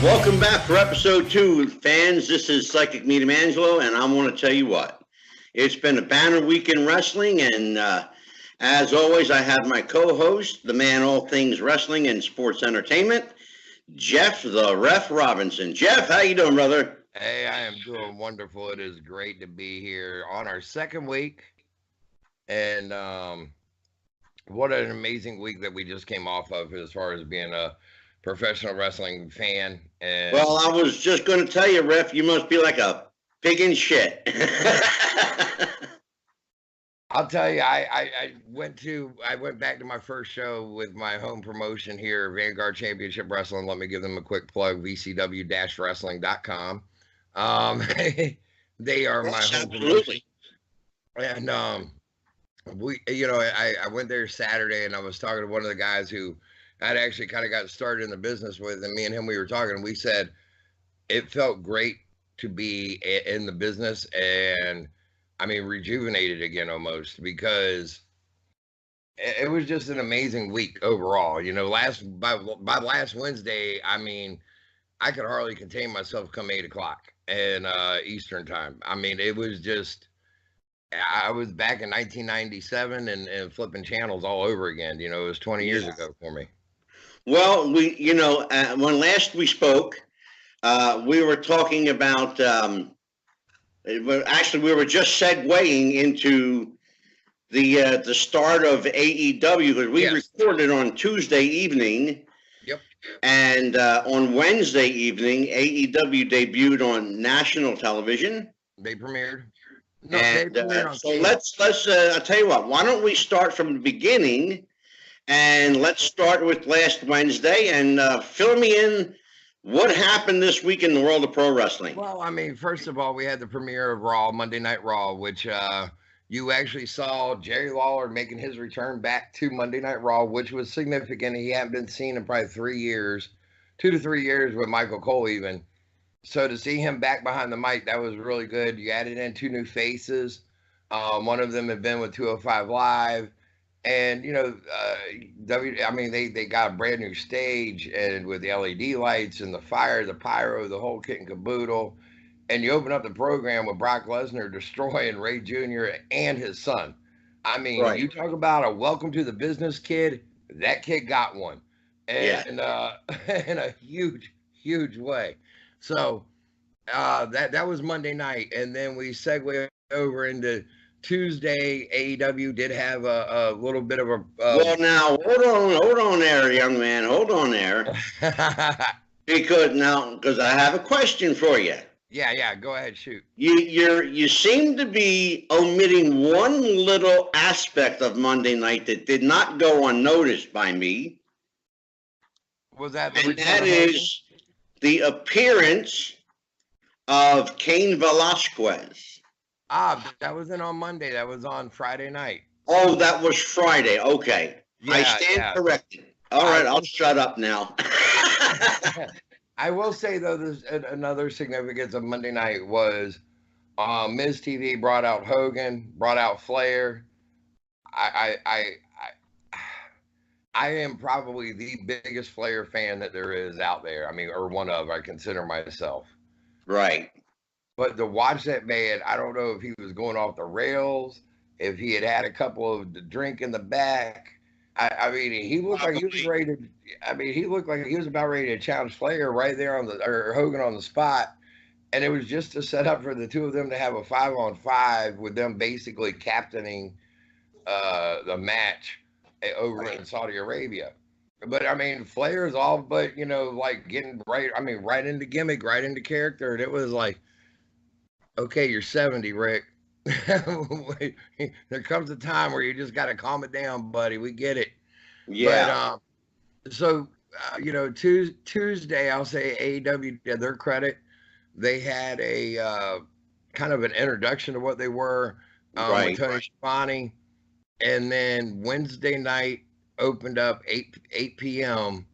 Welcome back for episode 2, fans. This is Psychic Medium Angelo, and I want to tell you what. It's been a banner week in wrestling, and as always, I have my co-host, the man all things wrestling and sports entertainment, Jeff the Ref Robinson. Jeff, how you doing, brother? Hey, I am doing wonderful. It is great to be here on our second week, and what an amazing week that we just came off of as far as being a professional wrestling fan. And well, I was just going to tell you, Ref, you must be like a pig in shit. I'll tell you, I went back to my first show with my home promotion here, Vanguard Championship Wrestling. Let me give them a quick plug, vcw-wrestling.com. They are my home promotion. And I went there Saturday, and I was talking to one of the guys who I'd actually kind of got started in the business with, and me and him, we were talking, and we said it felt great to be in the business and, I mean, rejuvenated again almost, because it was just an amazing week overall. You know, by last Wednesday, I mean, I could hardly contain myself come 8 o'clock and Eastern time. I mean, it was just, I was back in 1997 and flipping channels all over again. You know, it was 20 years ago for me. Well, when last we spoke, we were talking about, actually, we were just segueing into the start of AEW, because we recorded on Tuesday evening. Yep. And on Wednesday evening, AEW debuted on national television. They premiered. No, so let's I'll tell you what, why don't we start from the beginning, and let's start with last Wednesday, and fill me in what happened this week in the world of pro wrestling. Well, I mean, first of all, we had the premiere of Raw, Monday Night Raw, which you actually saw Jerry Lawler making his return back to Monday Night Raw, which was significant. He hadn't been seen in probably 3 years, 2 to 3 years with Michael Cole even. So to see him back behind the mic, that was really good. You added in 2 new faces. One of them had been with 205 Live. And, you know, they got a brand new stage, and with the LED lights and the fire, the pyro, the whole kit and caboodle. And you open up the program with Brock Lesnar destroying Ray Jr. and his son. I mean, right. You talk about a welcome to the business kid. That kid got one. And in a huge, huge way. So that was Monday night. And then we segue over into Tuesday. AEW did have a little bit of a well, now hold on there, young man, hold on there. because I have a question for you. Yeah, go ahead, shoot. You seem to be omitting one little aspect of Monday night that did not go unnoticed by me. Was that? And that is the appearance of Cain Velasquez. That wasn't on Monday. That was on Friday night. Oh, that was Friday. Okay. Yeah, I stand corrected. All right, I'll shut up now. I will say, though, there's another significance of Monday night was Miz TV brought out Hogan, brought out Flair. I am probably the biggest Flair fan that there is out there. I mean, or one of, I consider myself. Right. But to watch that man, I don't know if he was going off the rails, if he had a couple of drink in the back. I mean, he looked like he was ready to. I mean, he looked like he was about ready to challenge Flair right there or Hogan on the spot, and it was just to set up for the two of them to have a 5-on-5 with them basically captaining the match over in Saudi Arabia. But I mean, Flair is all but like getting right. I mean, right into gimmick, right into character, and it was like, okay, you're 70, Rick. There comes a time where you just got to calm it down, buddy. We get it. Yeah. But, Tuesday, I'll say AEW did their credit. They had a kind of an introduction to what they were with Tony Schiavone. And then Wednesday night opened up 8 p.m.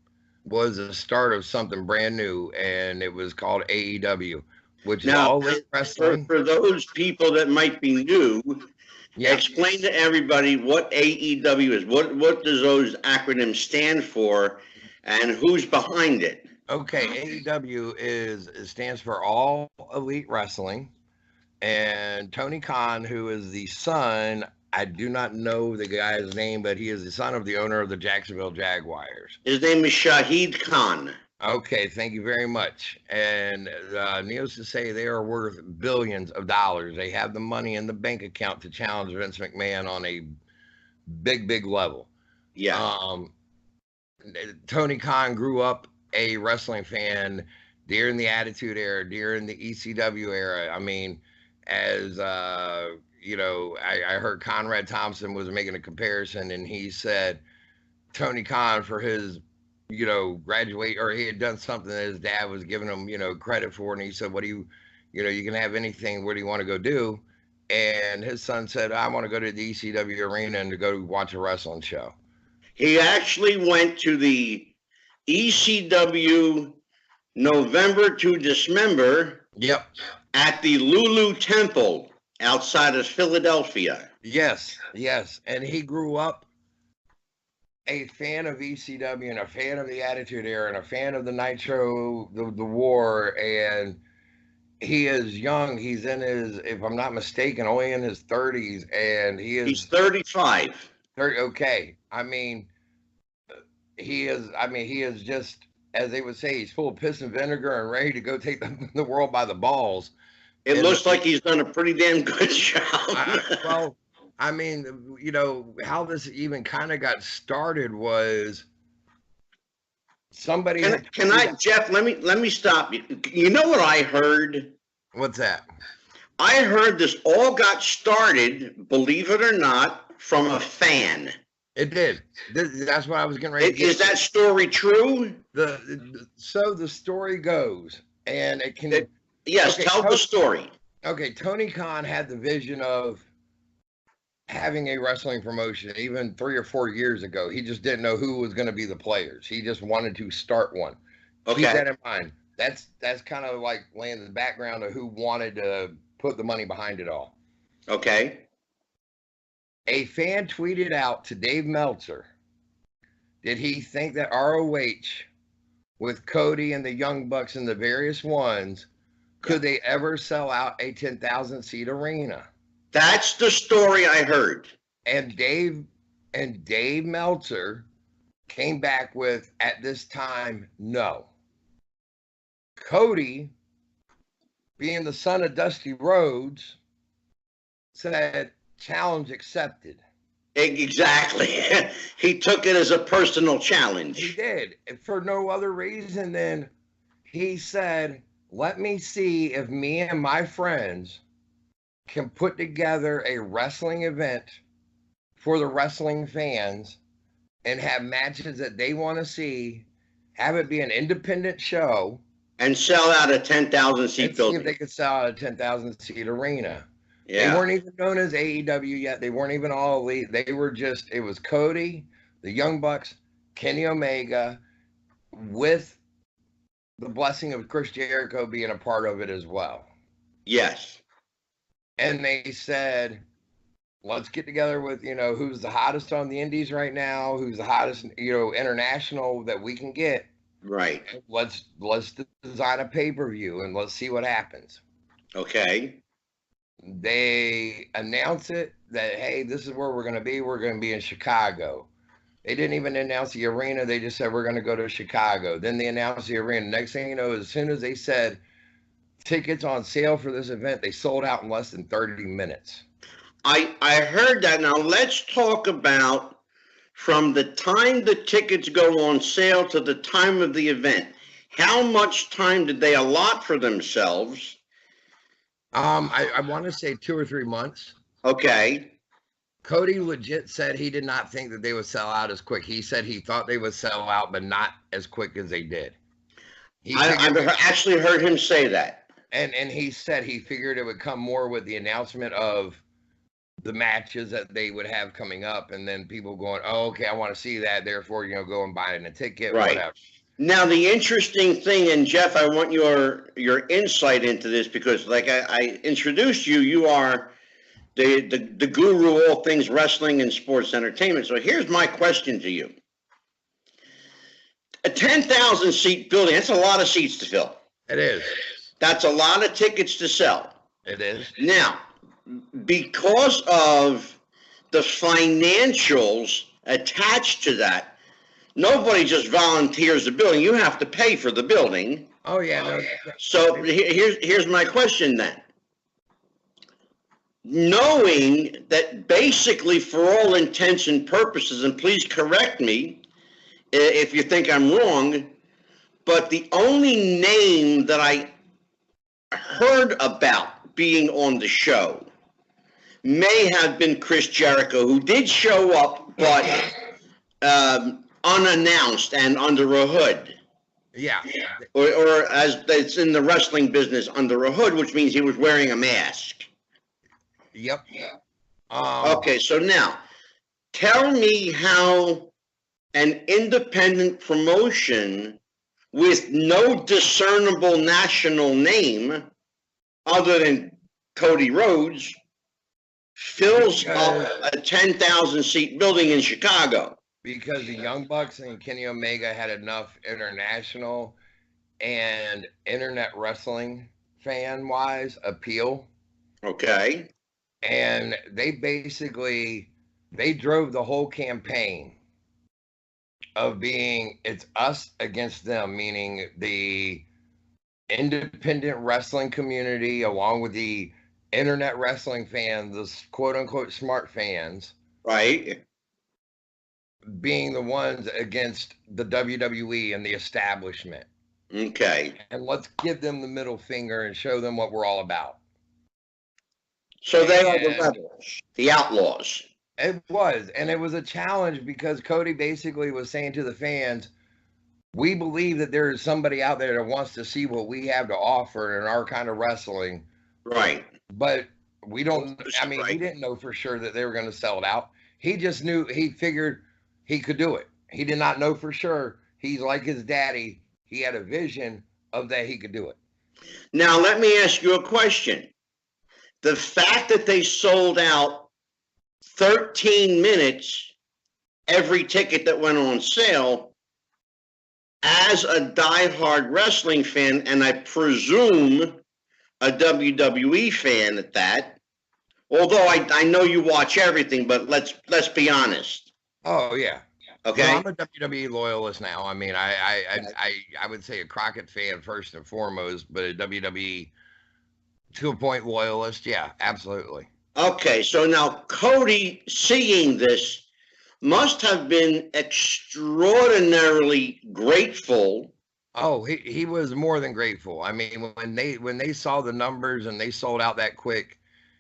was the start of something brand new, and it was called AEW. Which now, is always wrestling. For those people that might be new, explain to everybody what AEW is. What does those acronyms stand for, and who's behind it? Okay, AEW it stands for All Elite Wrestling, and Tony Khan, who is the son, I do not know the guy's name, but he is the son of the owner of the Jacksonville Jaguars. His name is Shahid Khan. Okay, thank you very much. And needless to say, they are worth billions of dollars. They have the money in the bank account to challenge Vince McMahon on a big, big level. Yeah. Tony Khan grew up a wrestling fan during the Attitude Era, during the ECW era. I mean, as you know, I heard Conrad Thompson was making a comparison, and he said Tony Khan for his, you know, graduate, or he had done something that his dad was giving him, you know, credit for, and he said, "What do you know, you can have anything. What do you want to go do?" And his son said, "I want to go to the ECW arena and to go watch a wrestling show." He actually went to the ECW November to December. Yep. At the Lulu Temple outside of Philadelphia. Yes, yes. And he grew up a fan of ECW and a fan of the Attitude Era and a fan of the Nitro, the War. And he is young. He's in his, if I'm not mistaken, only in his 30s. And he's 35. 30, okay. I mean, he is just, as they would say, he's full of piss and vinegar and ready to go take the world by the balls. It looks like he's done a pretty damn good job. Well, I mean, you know, how this even kind of got started was somebody. Can I, Jeff? Let me stop you. You know what I heard? What's that? I heard this all got started, believe it or not, from a fan. It did. That's what I was getting ready to get. Is that story true? So the story goes, and it can. Yes, okay, tell the story. Okay, Tony Khan had the vision of having a wrestling promotion even 3 or 4 years ago. He just didn't know who was going to be the players. He just wanted to start one. Okay. Keep that in mind. That's kind of like laying the background of who wanted to put the money behind it all. Okay. A fan tweeted out to Dave Meltzer, did he think that ROH with Cody and the Young Bucks and the various ones, could they ever sell out a 10,000 seat arena? That's the story I heard. And Dave Meltzer came back with, at this time, no. Cody, being the son of Dusty Rhodes, said, challenge accepted. Exactly. He took it as a personal challenge. He did. For no other reason than he said, let me see if me and my friends can put together a wrestling event for the wrestling fans and have matches that they want to see, have it be an independent show. And sell out a 10,000 seat building. See if they could sell out a 10,000 seat arena. Yeah. They weren't even known as AEW yet. They weren't even all elite. They were just, it was Cody, the Young Bucks, Kenny Omega, with the blessing of Chris Jericho being a part of it as well. Yes. And they said, let's get together with, you know, who's the hottest on the indies right now, who's the hottest, you know, international that we can get. Right. Let's design a pay-per-view and let's see what happens. Okay. They announce it that, hey, this is where we're going to be. We're going to be in Chicago. They didn't even announce the arena. They just said, we're going to go to Chicago. Then they announced the arena. Next thing you know, as soon as they said tickets on sale for this event, they sold out in less than 30 minutes. I heard that. Now let's talk about from the time the tickets go on sale to the time of the event. How much time did they allot for themselves? I want to say 2 or 3 months. Okay. Cody legit said he did not think that they would sell out as quick. He said he thought they would sell out, but not as quick as they did. I've actually heard him say that. And he said he figured it would come more with the announcement of the matches that they would have coming up, and then people going, oh, okay, I want to see that, therefore, you know, go and buy a ticket, right. Whatever. Now, the interesting thing, and Jeff, I want your insight into this, because like I introduced you, you are the guru of all things wrestling and sports entertainment. So here's my question to you. A 10,000 seat building, that's a lot of seats to fill. It is. That's a lot of tickets to sell. It is. Now, because of the financials attached to that, nobody just volunteers the building. You have to pay for the building. Oh, yeah. No. So here's my question then. Knowing that basically for all intents and purposes, and please correct me if you think I'm wrong, but the only name that I heard about being on the show may have been Chris Jericho, who did show up, but unannounced and under a hood. Yeah. Or as it's in the wrestling business, under a hood, which means he was wearing a mask. Yep. Okay, so now, tell me how an independent promotion with no discernible national name other than Cody Rhodes fills up a 10,000 seat building in Chicago. Because the Young Bucks and Kenny Omega had enough international and internet wrestling fan-wise appeal. Okay. And they drove the whole campaign of being it's us against them, meaning the independent wrestling community along with the internet wrestling fans, the quote unquote smart fans, right, being the ones against the WWE and the establishment. Okay. And let's give them the middle finger and show them what we're all about. So they are the rebels, the outlaws. It was, and it was a challenge because Cody basically was saying to the fans, we believe that there is somebody out there that wants to see what we have to offer in our kind of wrestling. Right. But we don't, I mean, he didn't know for sure that they were going to sell it out. He just knew, he figured he could do it. He did not know for sure. He's like his daddy. He had a vision of that he could do it. Now, let me ask you a question. The fact that they sold out 13 minutes every ticket that went on sale, as a diehard wrestling fan, and I presume a WWE fan at that, although I know you watch everything, but let's be honest. Oh, yeah. Okay. Well, I'm a WWE loyalist now. I mean, I would say a Crockett fan first and foremost, but a WWE to a point loyalist. Yeah, absolutely. Okay, so now Cody, seeing this, must have been extraordinarily grateful. Oh, he was more than grateful. I mean, when they saw the numbers and they sold out that quick,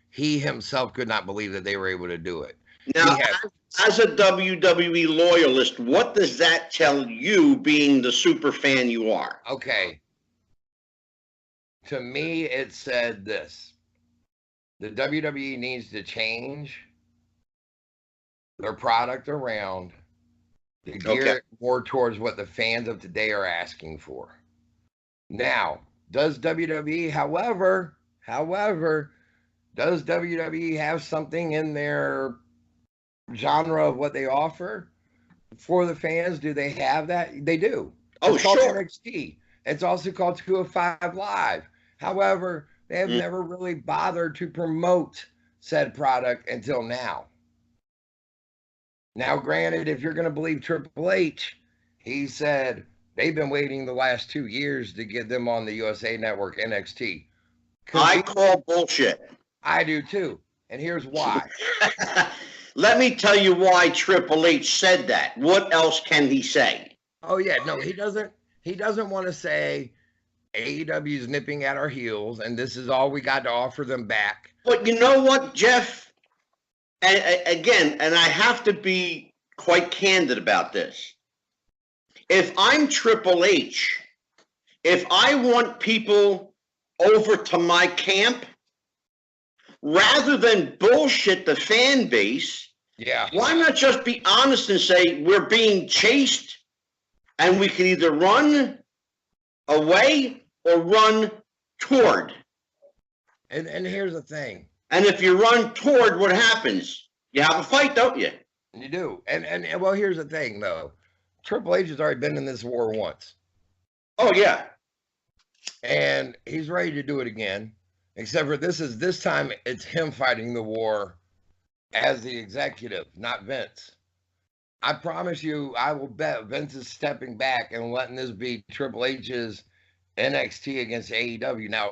he himself could not believe that they were able to do it. Now, as a WWE loyalist, what does that tell you, being the super fan you are? Okay. To me, it said this. The WWE needs to change their product around to gear it more towards what the fans of today are asking for. Now, does WWE, however, does WWE have something in their genre of what they offer for the fans? Do they have that? They do. Oh, it's called sure. NXT. It's also called 205 Live. However, they have never really bothered to promote said product until now. Now, granted, if you're going to believe Triple H, he said they've been waiting the last 2 years to get them on the USA Network NXT. I call bullshit. I do too. And here's why. Let me tell you why Triple H said that. What else can he say? Oh, yeah. No, he doesn't want to say AEW is nipping at our heels and this is all we got to offer them back. But you know what, Jeff? Again, and I have to be quite candid about this. If I'm Triple H, if I want people over to my camp, rather than bullshit the fan base, why not just be honest and say we're being chased and we can either run away or run toward? And here's the thing. And if you run toward, what happens? You have a fight, don't you? You do. And well, here's the thing, though. Triple H has already been in this war once. Oh, yeah. And he's ready to do it again. Except for this time it's him fighting the war as the executive, not Vince. I promise you, I will bet Vince is stepping back and letting this be Triple H's NXT against AEW. Now,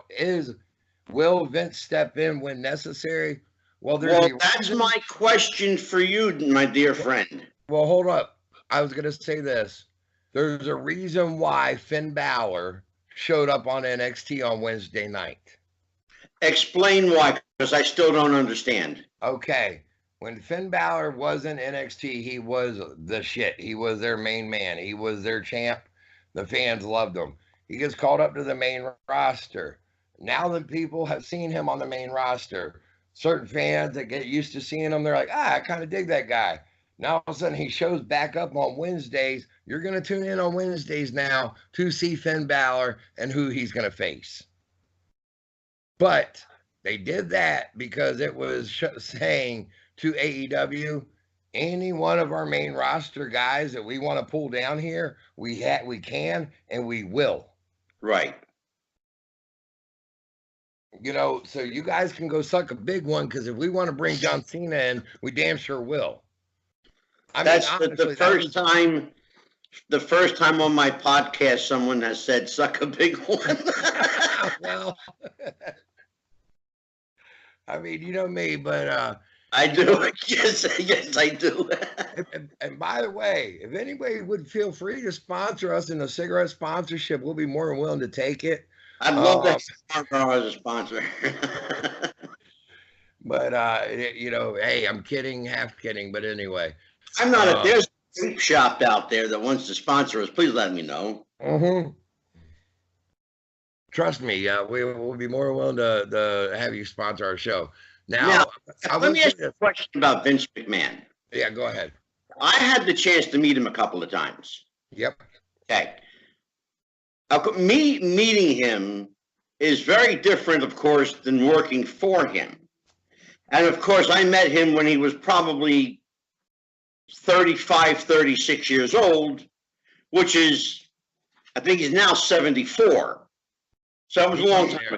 will Vince step in when necessary? Well, that's my question for you, my dear friend. Well, hold up. I was going to say this. There's a reason why Finn Balor showed up on NXT on Wednesday night. Explain why, because I still don't understand. Okay. When Finn Balor was in NXT, he was the shit. He was their main man. He was their champ. The fans loved him. He gets called up to the main roster. Now that people have seen him on the main roster, certain fans that get used to seeing him, they're like, I kind of dig that guy. Now all of a sudden he shows back up on Wednesdays. You're going to tune in on Wednesdays now to see Finn Balor and who he's going to face. But they did that because it was saying to AEW, any one of our main roster guys that we want to pull down here, we can and we will. Right. You know, so you guys can go suck a big one, because if we want to bring John Cena in, we damn sure will. That's the first time on my podcast someone has said suck a big one. Well, I mean, you know me, but I do. Yes, I do. and by the way, if anybody would feel free to sponsor us in a cigarette sponsorship, we'll be more than willing to take it. I'd love to have Marlboro as a sponsor. But you know, hey, I'm kidding, half kidding, but anyway. I'm not. If there's a vape shop out there that wants to sponsor us, please let me know. Mm-hmm. Trust me, we will be more willing to have you sponsor our show. Now let me ask you a question about Vince McMahon. Yeah, go ahead. I had the chance to meet him a couple of times. Yep. Okay. Me meeting him is very different, of course, than working for him. And of course, I met him when he was probably 35, 36 years old, which is, I think he's now 74. So it was a long time ago.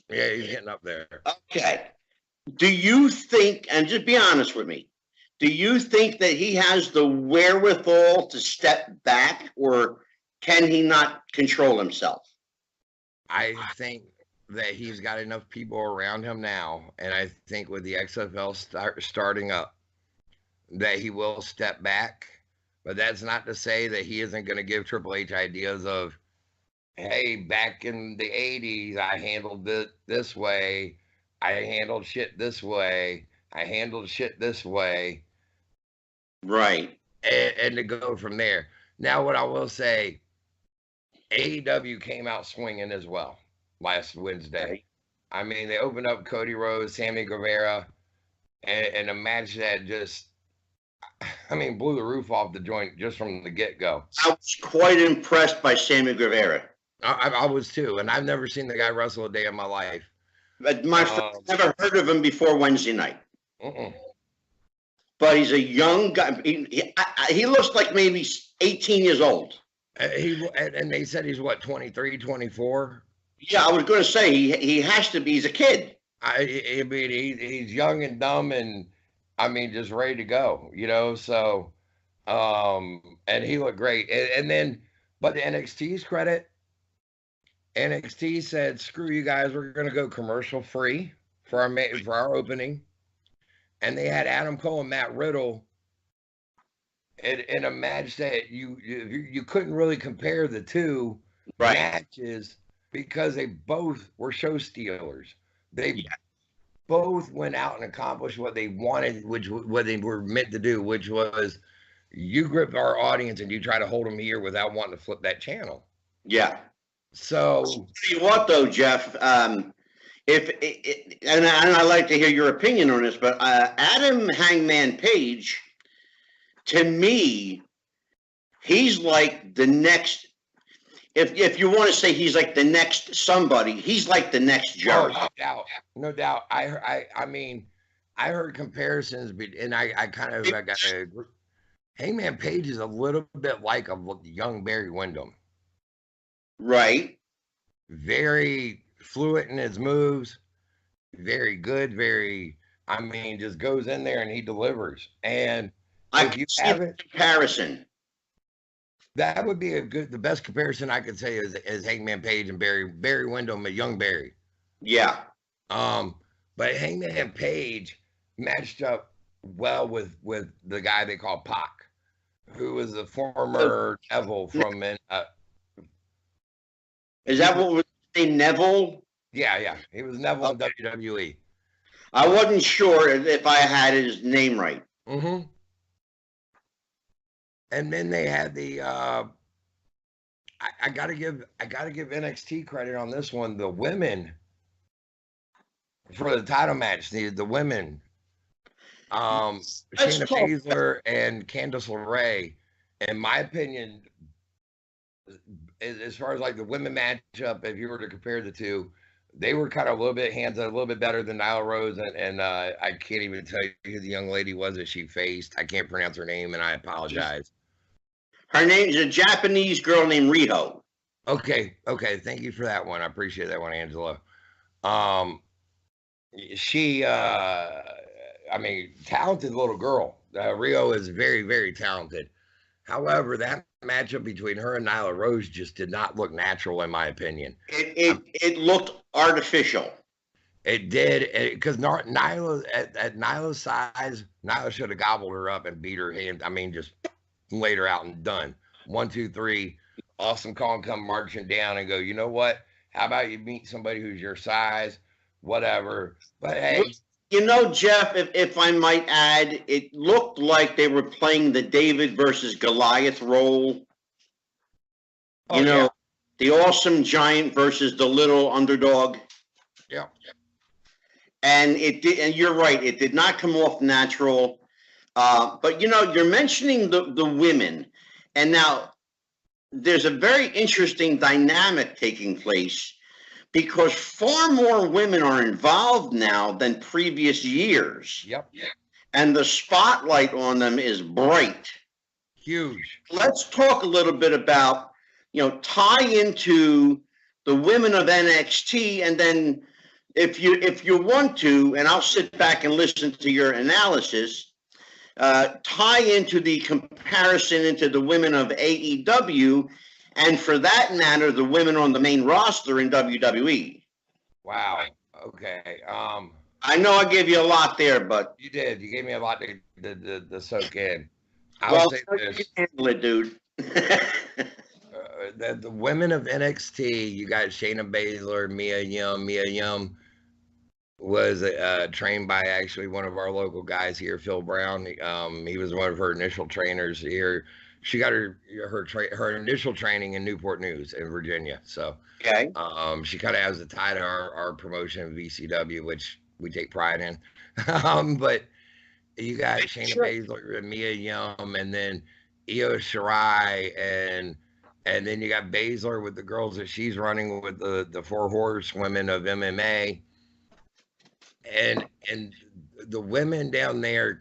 Yeah, he's getting up there. Okay. Do you think, and just be honest with me, do you think that he has the wherewithal to step back, or can he not control himself? I think that he's got enough people around him now, and I think with the XFL starting up, that he will step back. But that's not to say that he isn't going to give Triple H ideas of, hey, back in the 80s, I handled it this way. I handled shit this way. I handled shit this way. Right. And to go from there. Now, what I will say, AEW came out swinging as well last Wednesday. I mean, they opened up Cody Rhodes, Sammy Guevara, and a match that just, I mean, blew the roof off the joint just from the get-go. I was quite impressed by Sammy Guevara. I was too, and I've never seen the guy wrestle a day in my life. But my friend never heard of him before Wednesday night. But he's a young guy. He looks like maybe 18 years old. And they said he's what, 23, 24? Yeah, I was going to say he has to be. He's a kid. I mean, he's young and dumb, and I mean, just ready to go. You know, so and he looked great. And then, but the NXT's credit. NXT said, "Screw you guys, we're going to go commercial free for our opening," and they had Adam Cole and Matt Riddle in a match that you couldn't really compare the two matches, because they both were show stealers. They both went out and accomplished what they wanted, what they were meant to do, which was you grip our audience and you try to hold them here without wanting to flip that channel. Yeah. So, tell you what, though, Jeff, and I like to hear your opinion on this, but Adam Hangman Page, to me, he's like the next. If you want to say he's like the next somebody, he's like the next Jericho. Oh, no doubt. I mean, I heard comparisons, and I got to agree. Hangman Page is a little bit like a young Barry Windham. Right. Very fluid in his moves, very good, just goes in there and he delivers. And I if can you see the haven't, comparison. that would be the best comparison I could say is Hangman Page and Barry Windham, a young Barry. Yeah. But Hangman Page matched up well with the guy they call Pac, who was a former Neville from Is that what was named Neville? yeah, he was Neville in WWE. I wasn't sure if I had his name right. Mm-hmm. And then they had the I gotta give NXT credit on this one. The women for the title match, the women, Shayna Baszler and Candice LeRae, in my opinion, as far as like the women matchup, if you were to compare the two, they were kind of a little bit better than Nyla Rose, and I can't even tell you who the young lady was that she faced. I can't pronounce her name, and I apologize. Her name's a Japanese girl named Riho. Okay. Thank you for that one. I appreciate that one, Angelo. She, talented little girl. Riho is very, very talented. However, that matchup between her and Nyla Rose just did not look natural, in my opinion. It looked artificial. It did, because Nyla at Nyla's size, Nyla should have gobbled her up and beat her hand. Just laid her out and done. 1, 2, 3. Awesome Kong come marching down and go, you know what? How about you meet somebody who's your size? Whatever. But hey. You know, Jeff, if I might add, it looked like they were playing the David versus Goliath role. The awesome giant versus the little underdog. Yeah. And and you're right, it did not come off natural. But you're mentioning the women, and now there's a very interesting dynamic taking place because far more women are involved now than previous years. Yep. And the spotlight on them is bright. Huge. Let's talk a little bit about, tie into the women of NXT, and then if you want to, and I'll sit back and listen to your analysis, tie into the comparison into the women of AEW, and for that matter, the women on the main roster in WWE. Wow. Okay. I know I gave you a lot there, but you did. You gave me a lot to soak in. I'll say this. You handle it, dude. The women of NXT, you got Shayna Baszler, Mia Yim. Mia Yim was trained by actually one of our local guys here, Phil Brown. He was one of her initial trainers here. She got her initial training in Newport News in Virginia. So okay. She kind of has the tie to our promotion, VCW, which we take pride in. But you got Shayna Baszler and Mia Yim, and then Io Shirai, and then you got Baszler with the girls that she's running with the 4 horsewomen of MMA. And the women down there,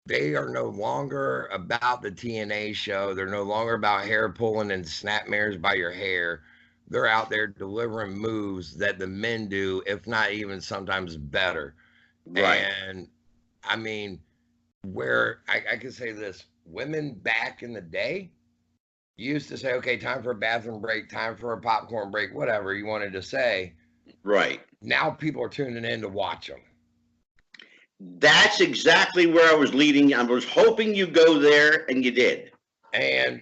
they are no longer about the TNA show. They're no longer about hair pulling and snapmares by your hair. They're out there delivering moves that the men do, if not even sometimes better. Right. And where I can say this, women back in the day used to say, okay, time for a bathroom break, time for a popcorn break, whatever you wanted to say. Right. Now people are tuning in to watch them. That's exactly where I was leading. I was hoping you go there, and you did. And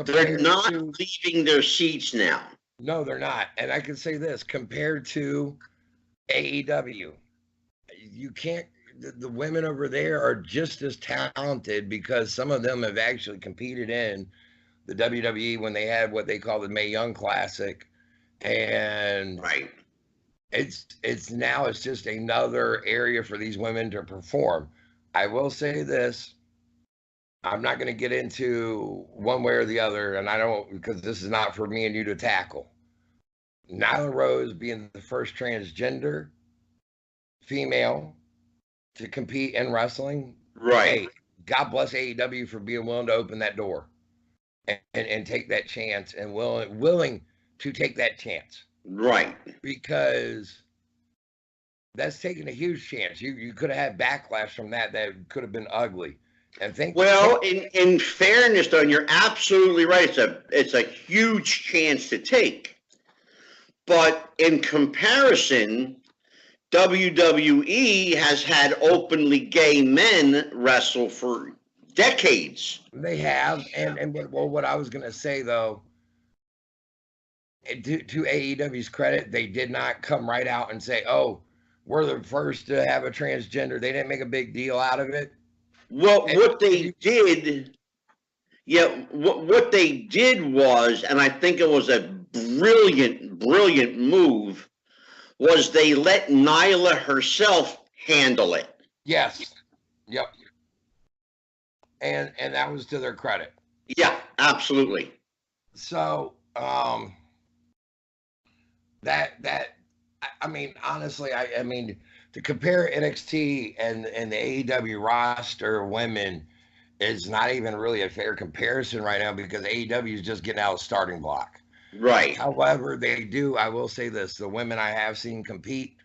they're not leaving their seats now. No, they're not. And I can say this, compared to AEW, you can't, the women over there are just as talented because some of them have actually competed in the WWE when they had what they call the Mae Young Classic. And right. It's just another area for these women to perform. I will say this. I'm not going to get into one way or the other, and I don't, because this is not for me and you to tackle. Nyla Rose being the first transgender female to compete in wrestling. Right. Hey, God bless AEW for being willing to open that door and take that chance and willing to take that chance. Right. Because that's taking a huge chance. You could have had backlash from that could have been ugly. And in fairness, though, and you're absolutely right. It's a huge chance to take. But in comparison, WWE has had openly gay men wrestle for decades. They have, and what I was gonna say though, to AEW's credit, they did not come right out and say, "Oh, we're the first to have a transgender." They didn't make a big deal out of it. Well, what they did was, and I think it was a brilliant move, was they let Nyla herself handle it. Yes. Yep. And that was to their credit. Yeah, absolutely. So, I mean, honestly, I mean, to compare NXT and the AEW roster women is not even really a fair comparison right now because AEW is just getting out of the starting block. Right. However, they do, I will say this, the women I have seen compete,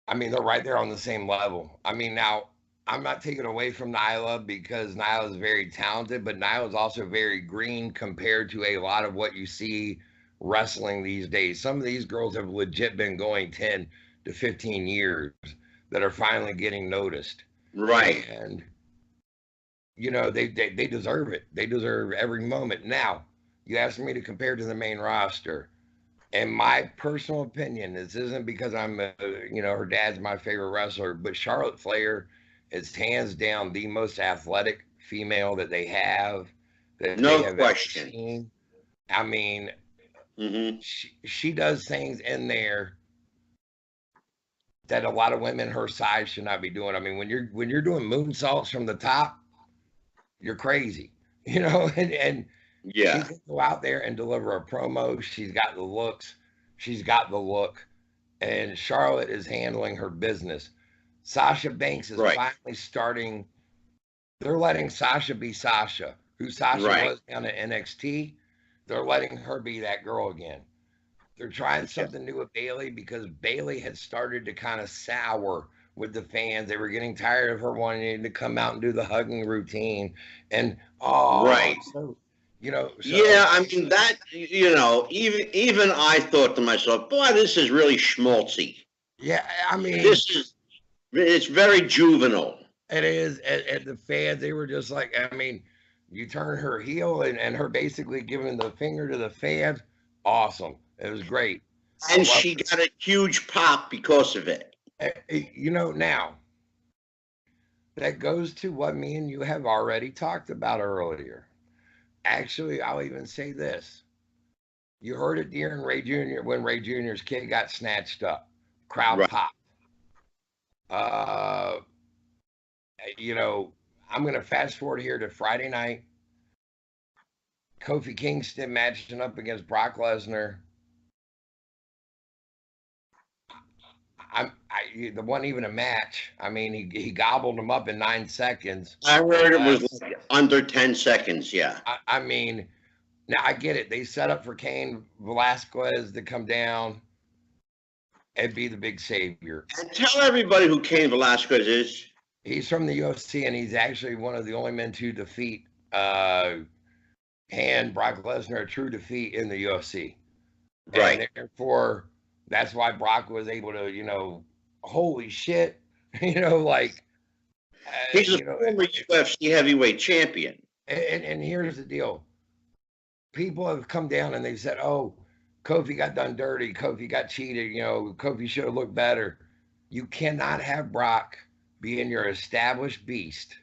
I mean, they're right there on the same level. I mean, now, I'm not taking away from Nyla because Nyla is very talented, but Nyla is also very green compared to a lot of what you see wrestling these days. Some of these girls have legit been going 10 to 15 years that are finally getting noticed. Right. And, you know, they deserve it. They deserve every moment. Now, you asked me to compare to the main roster. In my personal opinion, this isn't because I'm, her dad's my favorite wrestler, but Charlotte Flair is hands down the most athletic female that they have. No question. Seen. I mean, she does things in there that a lot of women her size should not be doing. I mean, when you're doing moonsaults from the top, you're crazy, and yeah, she can go out there and deliver a promo. She's got the looks, she's got the look, and Charlotte is handling her business. Sasha Banks is finally starting. They're letting Sasha be Sasha, who Sasha was down at NXT. They're letting her be that girl again. They're trying something new with Bayley because Bayley had started to kind of sour with the fans. They were getting tired of her wanting to come out and do the hugging routine. And so, yeah, I mean that, even I thought to myself, boy, this is really schmaltzy. Yeah, I mean, it's very juvenile. It is, and the fans, they were just like, I mean, you turn her heel and her basically giving the finger to the fans. Awesome. It was great. And she got a huge pop because of it. Now, that goes to what me and you have already talked about earlier. Actually, I'll even say this. You heard it during Ray Jr. when Ray Jr.'s kid got snatched up. Crowd popped. I'm going to fast forward here to Friday night. Kofi Kingston matching up against Brock Lesnar. There wasn't even a match. I mean, he gobbled him up in 9 seconds. I heard it was like under 10 seconds, yeah. I mean, now I get it. They set up for Cain Velasquez to come down and be the big savior. And tell everybody who Cain Velasquez is. He's from the UFC, and he's actually one of the only men to defeat Brock Lesnar, a true defeat in the UFC. Right. And therefore, that's why Brock was able to, holy shit, he's a former UFC heavyweight champion. And here's the deal. People have come down and they've said, oh, Kofi got done dirty. Kofi got cheated. Kofi should have looked better. You cannot have Brock being your established beast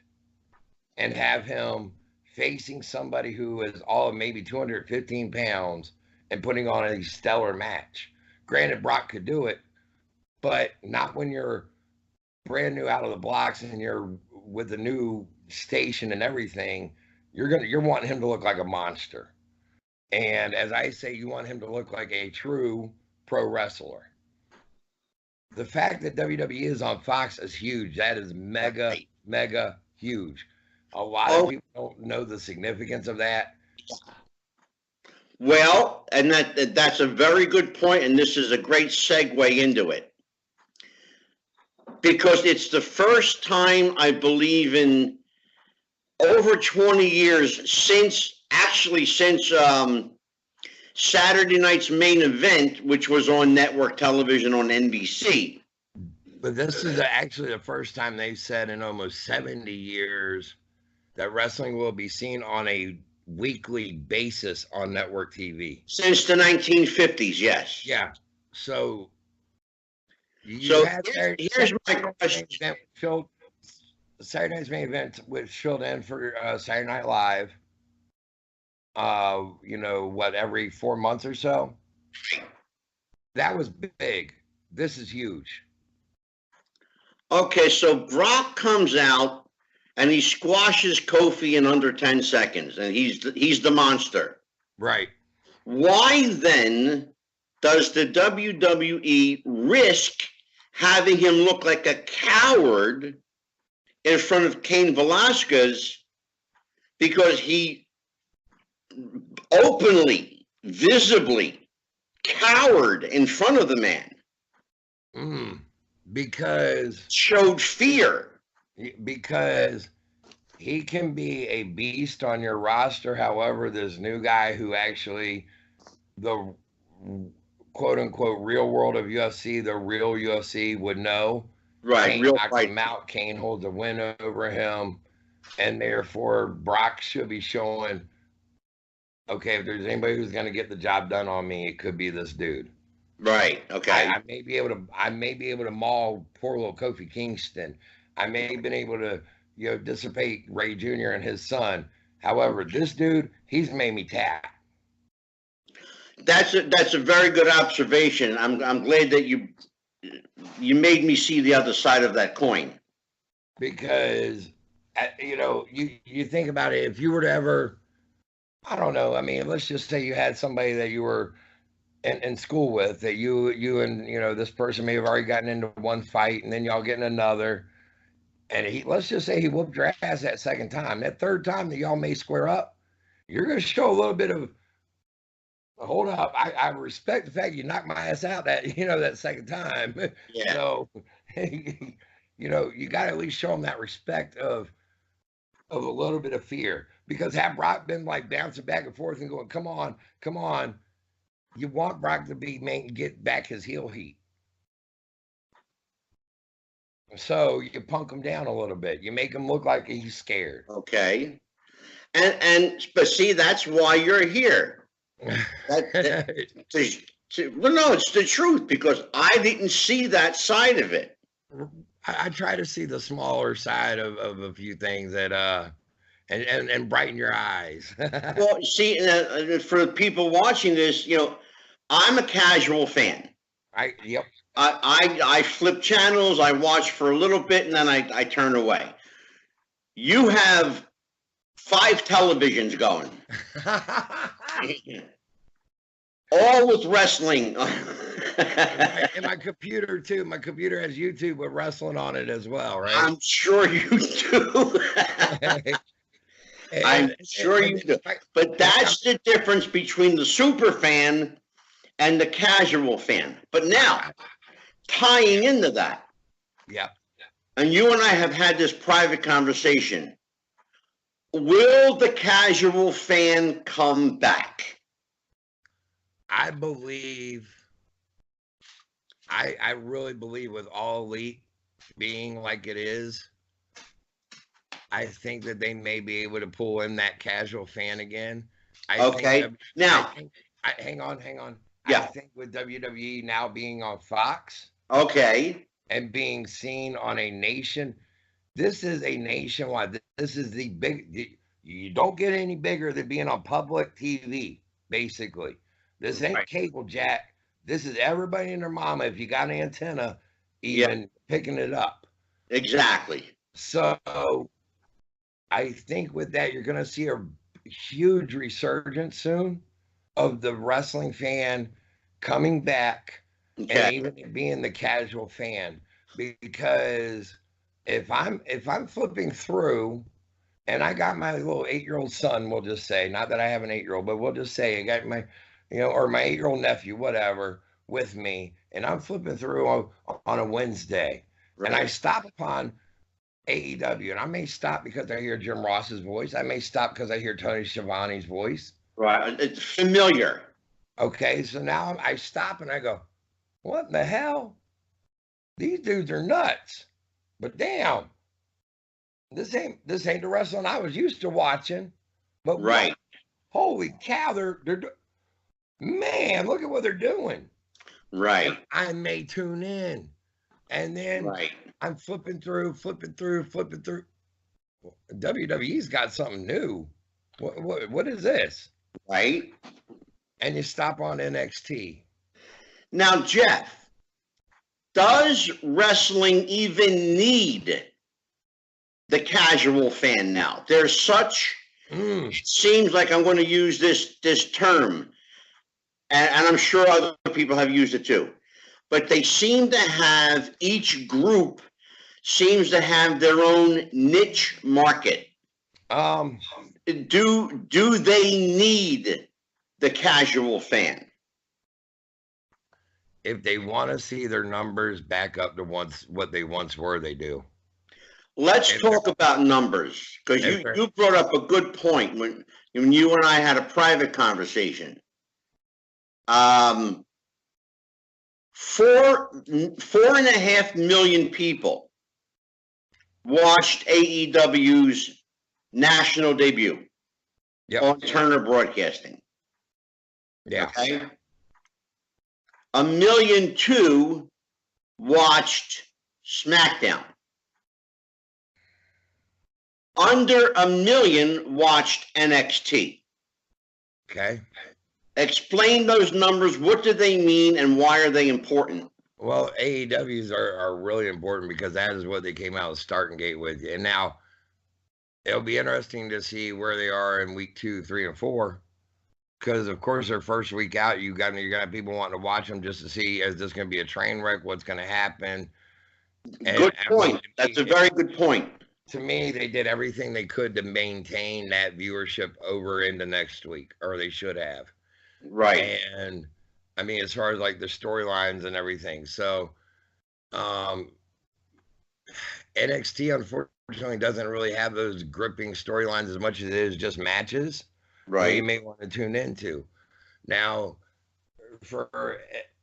and have him facing somebody who is all of maybe 215 pounds and putting on a stellar match. Granted, Brock could do it, but not when you're brand new out of the blocks and you're with a new station and everything. You're wanting him to look like a monster. And as I say, you want him to look like a true pro wrestler. The fact that WWE is on Fox is huge. That is mega huge. A lot of people don't know the significance of that. Well, and that's a very good point, and this is a great segue into it. Because it's the first time, I believe, in over 20 years since Saturday night's main event, which was on network television on NBC. But this is actually the first time they've said in almost 70 years that wrestling will be seen on a weekly basis on network TV. Since the 1950s, yes. Yeah. So here's my question. Saturday night's main event was filled in for Saturday Night Live. Every 4 months or so. That was big. This is huge. Okay, so Brock comes out and he squashes Kofi in under 10 seconds, and he's the monster. Right. Why then does the WWE risk having him look like a coward in front of Cain Velasquez? Because he openly, visibly cowered in front of the man. Because showed fear. Because he can be a beast on your roster. However, this new guy who actually the quote unquote real world of UFC, the real UFC would know. Right. Cain knocks him out. Cain holds a win over him. And therefore Brock should be showing, okay, if there's anybody who's going to get the job done on me, it could be this dude. Right. Okay. I may be able to maul poor little Kofi Kingston. I may have been able to, dissipate Ray Jr. and his son. However, this dude, he's made me tap. That's a very good observation. I'm glad that you made me see the other side of that coin. Because you think about it, if you were to ever, I don't know, I mean, let's just say you had somebody that you were in school with, that you and this person may have already gotten into one fight, and then y'all get in another, and let's just say he whooped your ass that second time. That third time that y'all may square up, you're going to show a little bit of, hold up, I respect the fact you knocked my ass out that second time. Yeah. So you got to at least show them that respect of a little bit of fear, because had Brock been like bouncing back and forth and going, come on, you want Brock to get back his heel heat. So you punk him down a little bit. You make him look like he's scared. Okay. But see, that's why you're here. Well, no, it's the truth, because I didn't see that side of it. I try to see the smaller side of a few things that and brighten your eyes. Well, see, for people watching this, I'm a casual fan. Yep. I flip channels, I watch for a little bit, and then I turn away. You have 5 televisions going. All with wrestling. And my computer too. My computer has YouTube with wrestling on it as well, right? I'm sure you do. I'm sure you do. But that's the difference between the super fan and the casual fan. But now, tying into that. Yeah. And you and I have had this private conversation. Will the casual fan come back? I really believe, with All Elite being like it is, I think that they may be able to pull in that casual fan again. Hang on. Yeah. I think with WWE now being on Fox. Okay. And being seen on a nation, this is a nationwide. This is you don't get any bigger than being on public TV, basically. This ain't cable, Jack. This is everybody and their mama, if you got an antenna, even picking it up. Exactly. So I think with that, you're going to see a huge resurgence soon of the wrestling fan coming back, and even being the casual fan, because if I'm flipping through, and I got my little 8-year-old son, we'll just say, not that I have an 8-year-old, but we'll just say I got my, or my 8-year-old nephew, whatever, with me, and I'm flipping through on a Wednesday, and I Right. stop upon AEW, and I may stop because I hear Jim Ross's voice. I may stop because I hear Tony Schiavone's voice. Right. It's familiar. Okay, so now I stop and I go, what in the hell? These dudes are nuts. But damn, this ain't the wrestling I was used to watching. But Right. what? Holy cow, man, look at what they're doing. Right. And I may tune in. And then Right. I'm flipping through. WWE's got something new. What is this? Right. And you stop on NXT. Now, Jeff, does wrestling even need the casual fan now? There's such, it seems like I'm going to use this term, and I'm sure other people have used it too, but they seem to have, each group seems to have their own niche market. Do they need the casual fan? If they want to see their numbers back up to what they once were, they do. Let's talk about numbers, because you brought up a good point when you and I had a private conversation. 4.5 million people watched AEW's national debut on Turner Broadcasting. Yeah. Okay. 1.2 million watched SmackDown. Under 1 million watched NXT. Okay. Explain those numbers. What do they mean and why are they important? Well, AEWs are really important because that is what they came out of starting gate with. And now it'll be interesting to see where they are in week 2, 3, and 4. Because of course their first week out, you got people wanting to watch them just to see, is this going to be a train wreck? What's going to happen? Good point. That's a very good point. To me, they did everything they could to maintain that viewership over into next week, or they should have. Right. And I mean, as far as like the storylines and everything. So NXT, unfortunately, doesn't really have those gripping storylines as much as it is just matches. Right. You may want to tune into. Now, for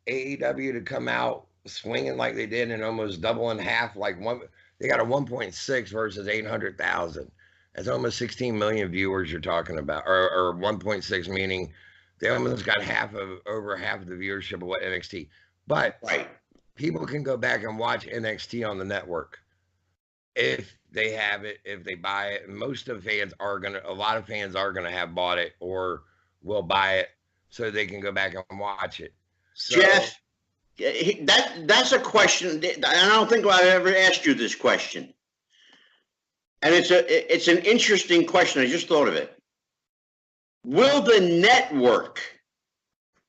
AEW to come out swinging like they did and almost double in half, they got a 1.6 versus 800,000. That's almost 16 million viewers you're talking about, or 1.6, meaning they almost got over half of the viewership of what NXT. But people can go back and watch NXT on the network if they have it, if they buy it. Most of fans a lot of fans are gonna have bought it or will buy it so they can go back and watch it. So, Jeff, that's a question, and I don't think I've ever asked you this question. And it's an interesting question. I just thought of it. Will the network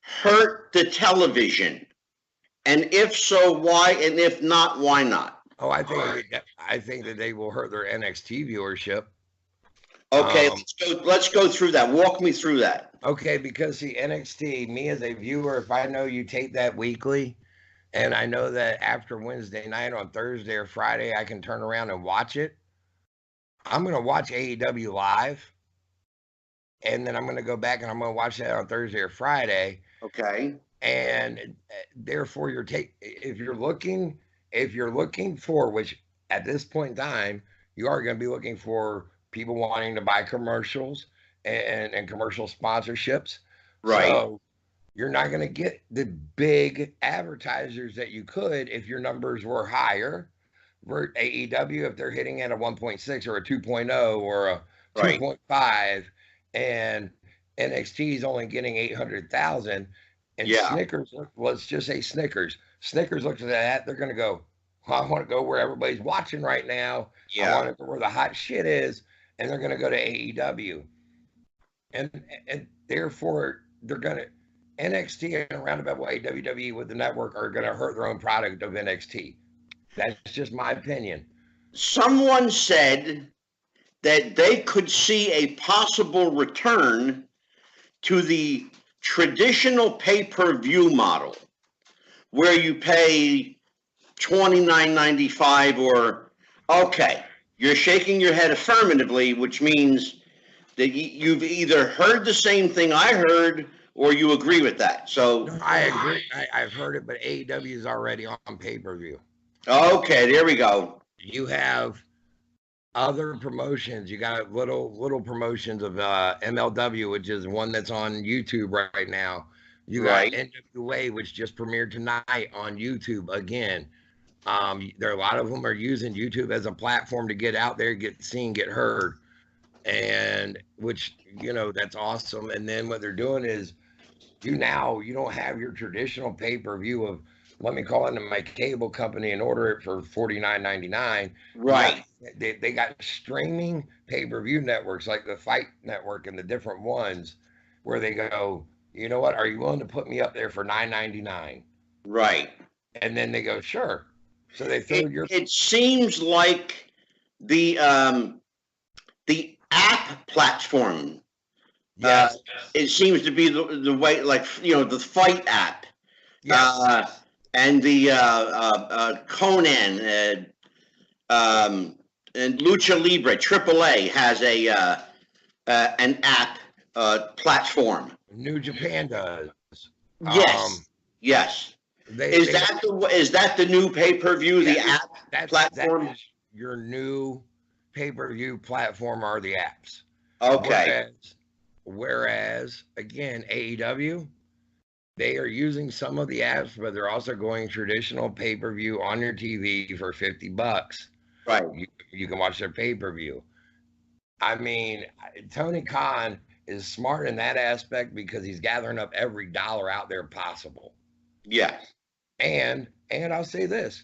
hurt the television? And if so, why? And if not, why not? Oh, I think that they will hurt their NXT viewership. Okay, let's go through that. Walk me through that. Okay, because see, NXT, me as a viewer, if I know you tape that weekly, and I know that after Wednesday night on Thursday or Friday, I can turn around and watch it, I'm going to watch AEW live, and then I'm going to go back and I'm going to watch that on Thursday or Friday. Okay. And therefore, if you're looking for, which at this point in time, you are going to be looking for people wanting to buy commercials and commercial sponsorships. Right. So you're not going to get the big advertisers that you could if your numbers were higher. For AEW, if they're hitting at a 1.6 or a 2.0 or a 2.5, and NXT is only getting 800,000, and Snickers, let's just say Snickers looks at that, they're going to go, well, I want to go where everybody's watching right now. I want to go where the hot shit is, and they're going to go to AEW. And therefore, they're going to, NXT and roundabout way, WWE with the network are going to hurt their own product of NXT. That's just my opinion. someone said that they could see a possible return to the traditional pay-per-view model, where you pay $29.95 or, okay, you're shaking your head affirmatively, which means that you've either heard the same thing I heard or you agree with that. So No, I agree. I've heard it, but AEW is already on pay-per-view. okay, there we go. You have other promotions. You got little promotions of MLW, which is one that's on YouTube right now. You got Right. NWA, which just premiered tonight on YouTube again. There are a lot of them are using YouTube as a platform to get out there, get seen, get heard, and which that's awesome. And then what they're doing is you don't have your traditional pay-per-view of, let me call into my cable company and order it for $49.99. Right. They got streaming pay-per-view networks like the Fight Network and the different ones where they go, you know what, are you willing to put me up there for $9.99? Right. And then they go, sure. So they throw it seems like the app platform. Yes. It seems to be the way, like, the Fight app. Yes. And the Conan and Lucha Libre, AAA has an app platform. New Japan does. Yes. Yes. Is that the new pay-per-view, the app platform? That is your new pay-per-view platform are the apps. Okay. Whereas again, AEW, they are using some of the apps, but they're also going traditional pay-per-view on your TV for $50. Right. You can watch their pay-per-view. I mean, Tony Khan is smart in that aspect because he's gathering up every dollar out there possible. Yes. And I'll say this.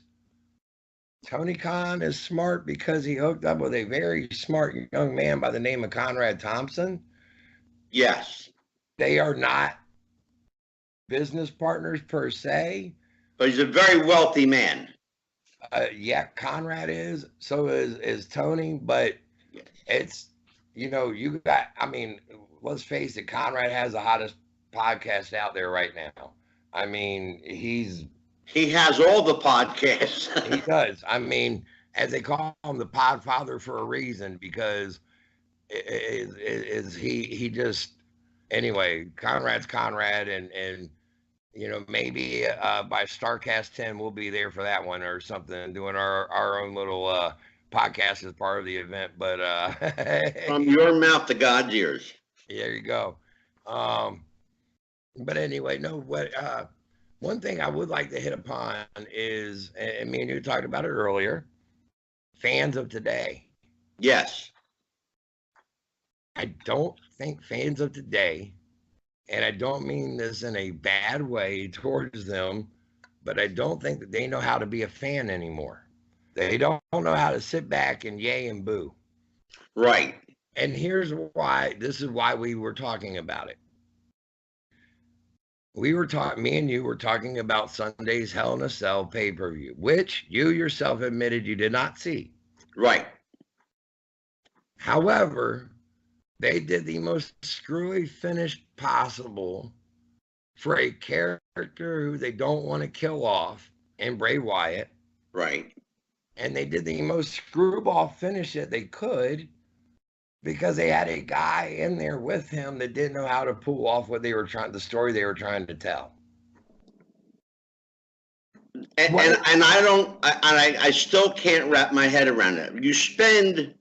Tony Khan is smart because he hooked up with a very smart young man by the name of Conrad Thompson. Yes. They are not business partners per se. But he's a very wealthy man. Yeah, Conrad is. So is Tony. But it's, let's face it, Conrad has the hottest podcast out there right now. I mean, he has all the podcasts. He does. I mean, as they call him, the Podfather for a reason, because he just, anyway, Conrad's Conrad, and maybe by Starcast 10 we'll be there for that one or something, doing our own little podcast as part of the event. But from your mouth to God's ears. There you go. But anyway, one thing I would like to hit upon is, and me and you talked about it earlier, fans of today. Yes. I don't think fans of today, and I don't mean this in a bad way towards them, but I don't think that they know how to be a fan anymore. They don't know how to sit back and yay and boo. Right. And here's why. This is why we were talking about it. Me and you were talking about Sunday's Hell in a Cell pay-per-view, which you yourself admitted you did not see. Right. However, they did the most screwy finish possible for a character who they don't want to kill off in Bray Wyatt. Right. And they did the most screwball finish that they could, because they had a guy in there with him that didn't know how to pull off the story they were trying to tell. And I still can't wrap my head around it. You spend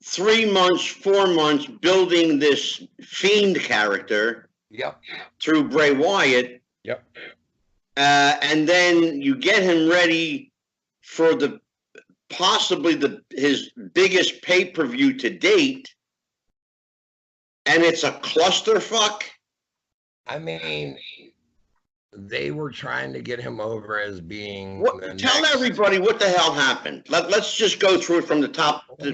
3 months, 4 months building this Fiend character. Yep. Through Bray Wyatt. Yep. And then you get him ready for possibly his biggest pay-per-view to date, and it's a clusterfuck. I mean, they were trying to get him over as being. Tell everybody what the hell happened. Let's just go through it from the top to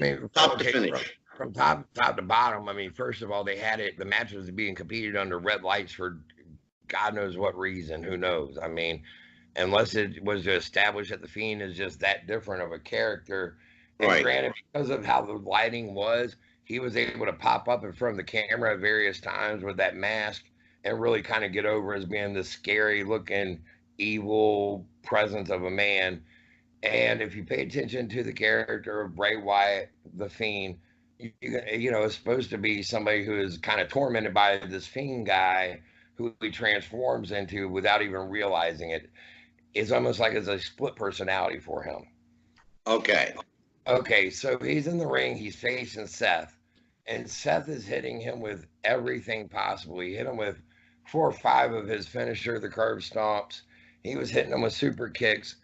finish. From top to bottom. I mean, first of all, they had it. The match was being competed under red lights for God knows what reason. Who knows? I mean, unless it was to establish that the Fiend is just that different of a character. And Right. granted, because of how the lighting was, he was able to pop up in front of the camera at various times with that mask and really kind of get over as being this scary looking evil presence of a man. And if you pay attention to the character of Bray Wyatt, the Fiend, it's supposed to be somebody who is kind of tormented by this Fiend guy who he transforms into without even realizing it. It's almost like it's a split personality for him. Okay. Okay, so he's in the ring, he's facing Seth, and Seth is hitting him with everything possible. He hit him with 4 or 5 of his finisher, the curb stomps. He was hitting him with super kicks,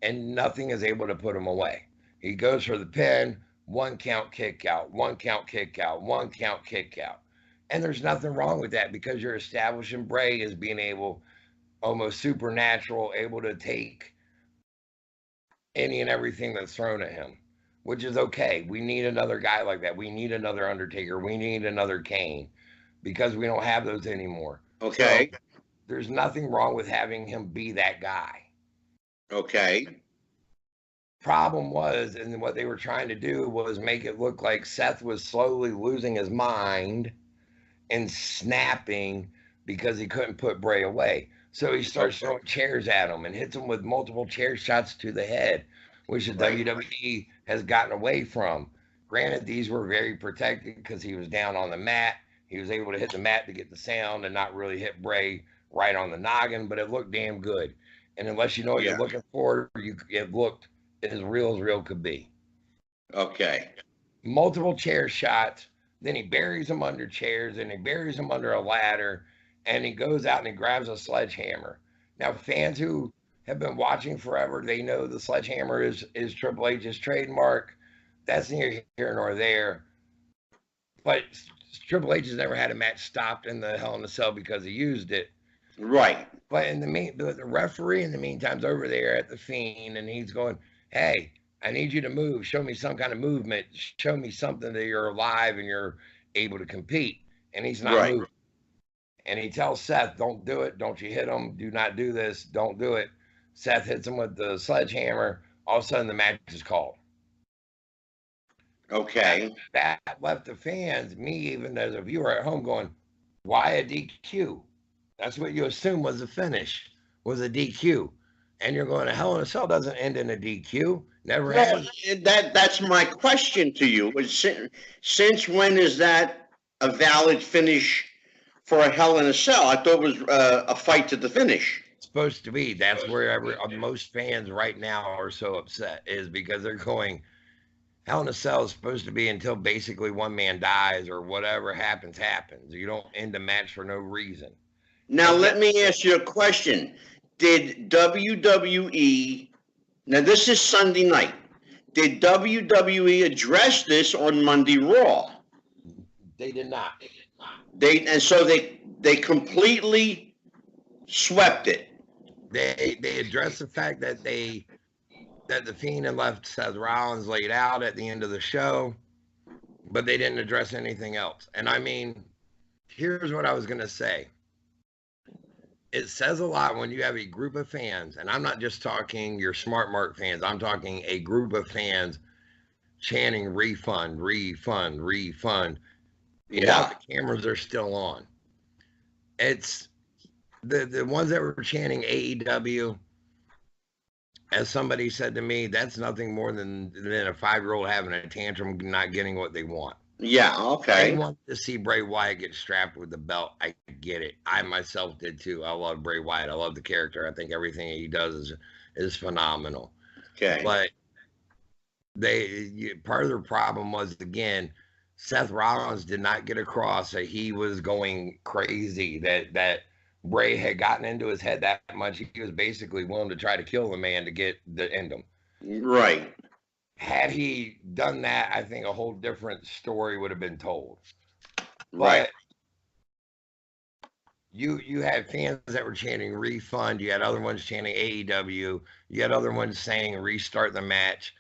and nothing is able to put him away. He goes for the pin, 1 count kick out, 1 count kick out, 1 count kick out. And there's nothing wrong with that because you're establishing Bray as being able, almost supernatural, able to take any and everything that's thrown at him, which is okay. We need another guy like that. We need another Undertaker. We need another Kane because we don't have those anymore. Okay. So there's nothing wrong with having him be that guy. Okay. Problem was, and what they were trying to do was make it look like Seth was slowly losing his mind and snapping because he couldn't put Bray away. So he starts throwing chairs at him and hits him with multiple chair shots to the head, which the WWE has gotten away from. Granted, these were very protected because he was down on the mat. He was able to hit the mat to get the sound and not really hit Bray right on the noggin, but it looked damn good. And unless you know what you're looking for, it looked as real could be. Okay. Multiple chair shots. Then he buries him under chairs, and he buries him under a ladder, and he goes out and he grabs a sledgehammer. Now, fans who have been watching forever, they know the sledgehammer is Triple H's trademark. That's neither here nor there. But Triple H has never had a match stopped in the Hell in a Cell because he used it. Right. But the referee in the meantime's over there at the Fiend, and he's going, "Hey, I need you to move. Show me some kind of movement. Show me something that you're alive and you're able to compete." And he's not moving. And he tells Seth, "Don't do it. Don't you hit him. Do not do this. Don't do it." Seth hits him with the sledgehammer. All of a sudden, the match is called. Okay. That left the fans, me even as a viewer at home, going, "Why a DQ?" That's what you assume was a finish, was a DQ. And you're going, Hell in a Cell doesn't end in a DQ. Never has. That's my question to you. Since when is that a valid finish for a Hell in a Cell? I thought it was a fight to the finish. It's supposed to be. That's where most fans right now are so upset, is because they're going, Hell in a Cell is supposed to be until basically one man dies or whatever happens. You don't end a match for no reason. Now, let me ask you a question. Did WWE, now this is Sunday night, did WWE address this on Monday Raw? They did not. So they completely swept it. They addressed the fact that that the Fiend had left Seth Rollins laid out at the end of the show, but they didn't address anything else. And I mean, here's what I was going to say. It says a lot when you have a group of fans, and I'm not just talking your Smart Mark fans. I'm talking a group of fans chanting refund, refund, refund. While the cameras are still on. It's the ones that were chanting AEW. As somebody said to me, that's nothing more than a 5-year-old having a tantrum, not getting what they want. Yeah, okay. I want to see Bray Wyatt get strapped with the belt. I get it. I myself did too. I love Bray Wyatt. I love the character. I think everything he does is phenomenal. Okay. But part of their problem was, again, Seth Rollins did not get across that he was going crazy, that Bray had gotten into his head that much. He was basically willing to try to kill the man to end him. Right. Had he done that, I think a whole different story would have been told. Right. But you had fans that were chanting refund. You had other ones chanting AEW. You had other ones saying restart the match.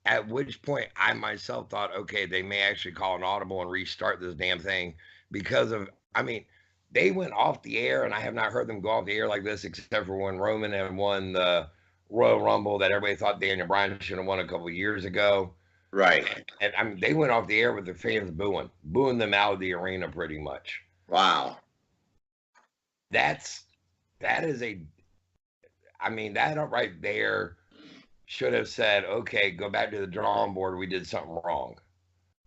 At which point I myself thought, okay, they may actually call an audible and restart this damn thing because of, I mean, they went off the air, and I have not heard them go off the air like this except for when Roman had won the Royal Rumble that everybody thought Daniel Bryan should have won a couple of years ago. Right. And I mean, they went off the air with the fans booing them out of the arena pretty much. Wow. That is I mean, that right there should have said, okay, go back to the drawing board. We did something wrong.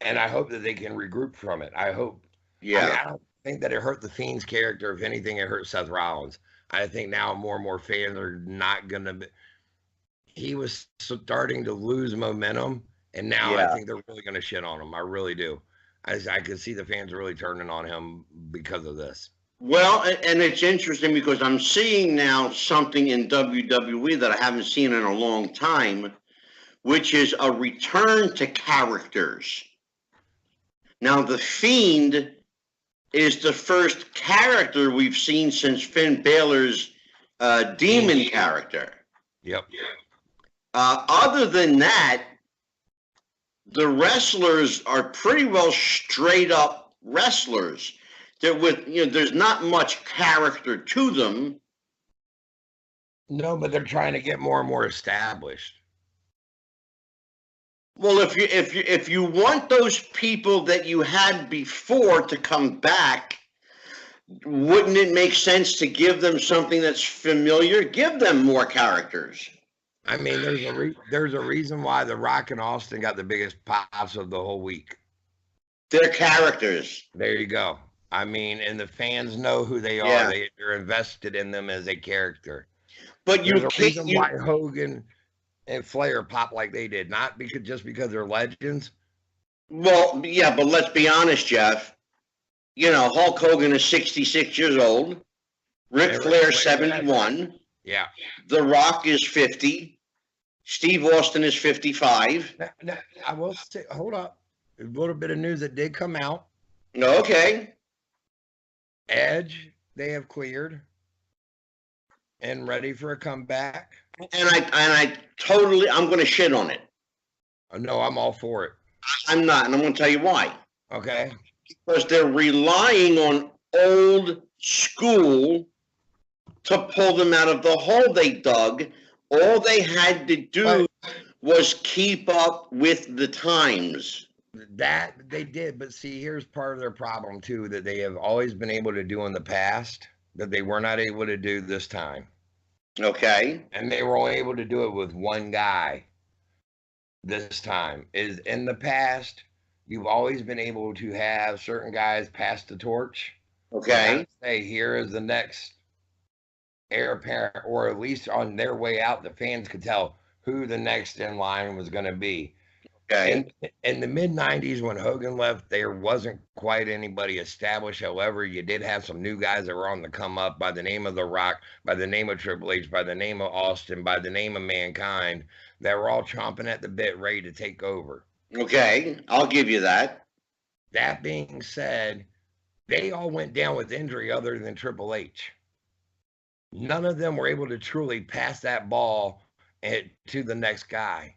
And I hope that they can regroup from it. I hope. Yeah. I mean, I don't think that it hurt the Fiend's character. If anything, it hurt Seth Rollins. I think now more and more fans are not going to. He was starting to lose momentum, and now I think they're really going to shit on him. I really do. I can see the fans really turning on him because of this. Well, and it's interesting because I'm seeing now something in WWE that I haven't seen in a long time, which is a return to characters. Now, The Fiend is the first character we've seen since Finn Balor's demon character. Yep. Other than that, the wrestlers are pretty well straight up wrestlers. There's not much character to them. No, but they're trying to get more and more established. Well, if you want those people that you had before to come back, wouldn't it make sense to give them something that's familiar? Give them more characters. I mean, there's a reason why The Rock and Austin got the biggest pops of the whole week. They're characters. There you go. I mean, and the fans know who they are. They're invested in them as a character. But there's a reason why Hogan and Flair pop like they did, not just because they're legends. Well, yeah, but let's be honest, Jeff. You know, Hulk Hogan is 66 years old. Ric Flair 71. Yeah. The Rock is 50. Steve Austin is 55. Now, I will say, hold up. A little bit of news that did come out. Okay. Edge, they have cleared and ready for a comeback. And I'm going to shit on it. No, I'm all for it. I'm not, and I'm going to tell you why. Okay. Because they're relying on old school to pull them out of the hole they dug. All they had to do was keep up with the times. That they did, but see, here's part of their problem too, that they have always been able to do in the past that they were not able to do this time. Okay. And they were only able to do it with one guy this time. Is in the past, you've always been able to have certain guys pass the torch. Okay. Say, here is the next heir apparent, or at least on their way out, the fans could tell who the next in line was going to be. Okay. In the mid-90s, when Hogan left, there wasn't quite anybody established. However, you did have some new guys that were on the come up by the name of The Rock, by the name of Triple H, by the name of Austin, by the name of Mankind, that were all chomping at the bit, ready to take over. Okay, I'll give you that. That being said, they all went down with injury other than Triple H. None of them were able to truly pass that ball to the next guy.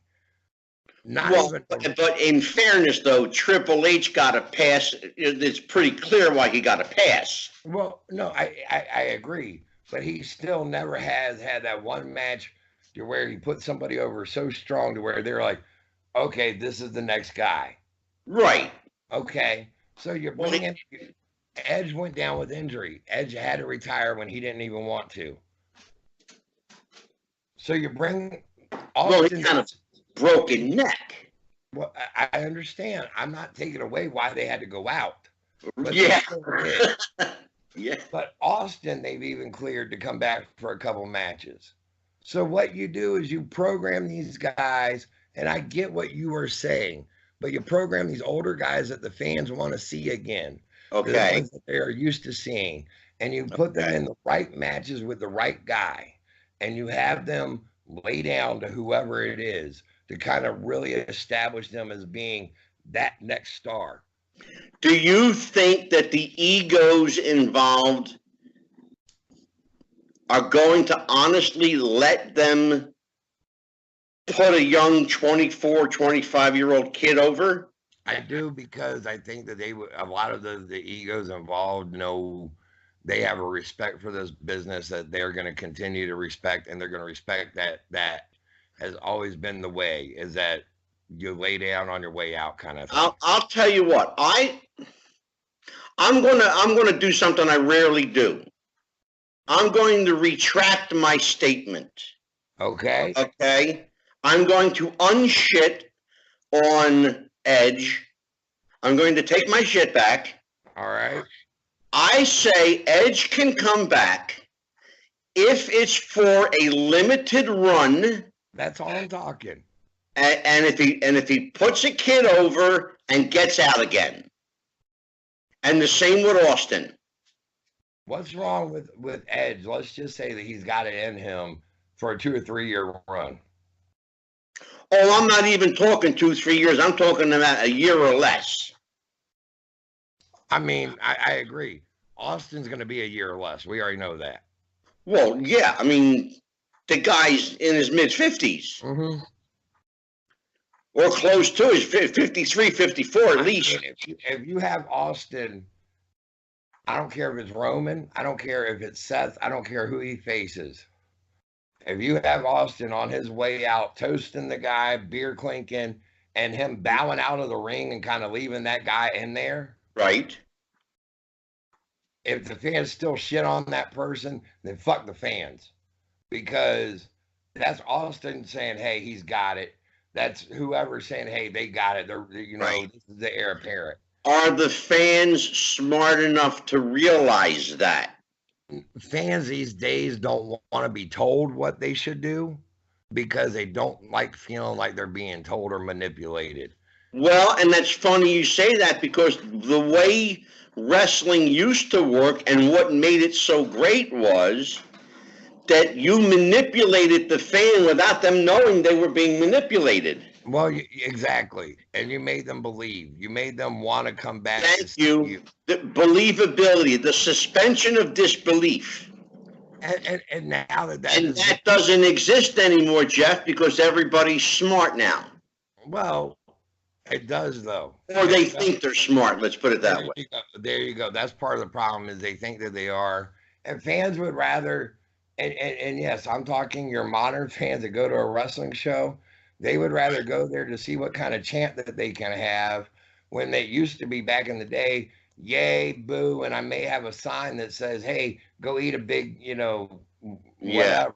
But in fairness, though, Triple H got a pass. It's pretty clear why he got a pass. Well, no, I agree. But he still never has had that one match to where he put somebody over so strong to where they're like, okay, this is the next guy. Right. Okay. So you're bringing Edge went down with injury. Edge had to retire when he didn't even want to. So you bring Austin. Well, he kind of broken neck. Well, I understand. I'm not taking away why they had to go out. Yeah. Yeah. But Austin, they've even cleared to come back for a couple matches. So what you do is you program these guys, and I get what you were saying, but you program these older guys that the fans want to see again. Okay. The ones that they are used to seeing. And you put them in the right matches with the right guy. And you have them lay down to whoever it is to kind of really establish them as being that next star. Do you think that the egos involved are going to honestly let them put a young 24, 25-year-old kid over? I do, because I think that a lot of the egos involved know they have a respect for this business that they're going to continue to respect, and they're going to respect that has always been the way, is that you lay down on your way out kind of thing. I'll tell you what, I'm gonna do something I rarely do. I'm going to retract my statement. Okay. Okay? I'm going to unshit on Edge. I'm going to take my shit back. All right. I say Edge can come back if it's for a limited run. That's all I'm talking. And if he puts a kid over and gets out again. And the same with Austin. What's wrong with Edge? Let's just say that he's got it in him for a 2 or 3 year run. Oh, I'm not even talking 2-3 years. I'm talking about a year or less. I mean, I agree. Austin's going to be a year or less. We already know that. Well, yeah. I mean, the guy's in his mid-50s. Mm-hmm. Or close to his 53, 54 at least. If you have Austin, I don't care if it's Roman. I don't care if it's Seth. I don't care who he faces. If you have Austin on his way out, toasting the guy, beer clinking, and him bowing out of the ring and kind of leaving that guy in there. Right. If the fans still shit on that person, then fuck the fans. Because that's Austin saying, hey, he's got it. That's whoever's saying, hey, they got it. They're, right. This is the heir apparent. Are the fans smart enough to realize that? Fans these days don't want to be told what they should do because they don't like feeling like they're being told or manipulated. Well, and that's funny you say that, because the way wrestling used to work and what made it so great was that you manipulated the fan without them knowing they were being manipulated. Well, exactly. And you made them believe. You made them want to come back. Thank you. The believability, the suspension of disbelief. And now that doesn't exist anymore, Jeff, because everybody's smart now. Well, it does, though. Or they think they're smart. Let's put it that way. There you go. That's part of the problem, is they think that they are. And fans would rather, and yes, I'm talking your modern fans that go to a wrestling show. They would rather go there to see what kind of chant that they can have, when they used to be back in the day, yay, boo, and I may have a sign that says, hey, go eat a big, whatever. Yeah.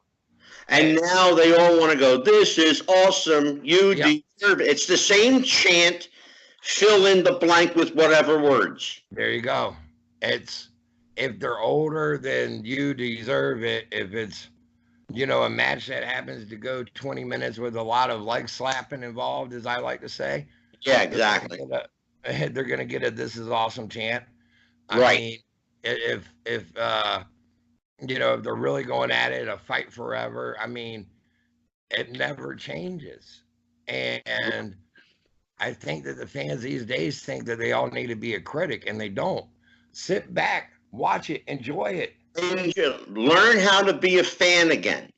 And now they all want to go, this is awesome, you deserve it. It's the same chant, fill in the blank with whatever words. There you go. It's, if they're older, then you deserve it. If it's, a match that happens to go 20 minutes with a lot of leg slapping involved, as I like to say. Yeah, exactly. They're going to get a "this is awesome" chant. Right. I mean, if they're really going at it, a fight forever, I mean, it never changes. And I think that the fans these days think that they all need to be a critic, and they don't. Sit back, watch it, enjoy it. Learn how to be a fan again.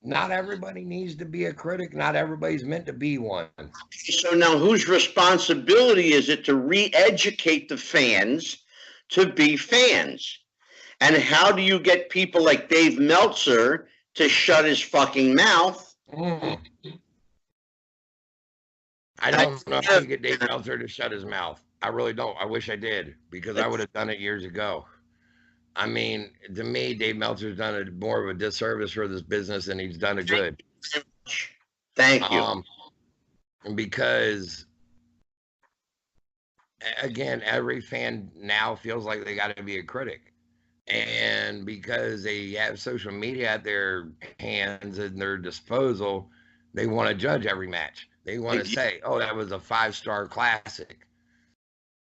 Not everybody needs to be a critic. Not everybody's meant to be one. So now whose responsibility is it to re-educate the fans to be fans? And how do you get people like Dave Meltzer to shut his fucking mouth? I don't know how you get Dave Meltzer to shut his mouth. I really don't. I wish I did, because I would have done it years ago. I mean, to me, Dave Meltzer's done more of a disservice for this business than he's done a good. Thank you. Because, again, every fan now feels like they got to be a critic. And because they have social media at their hands and their disposal, they want to judge every match. They want to say, oh, that was a 5-star classic.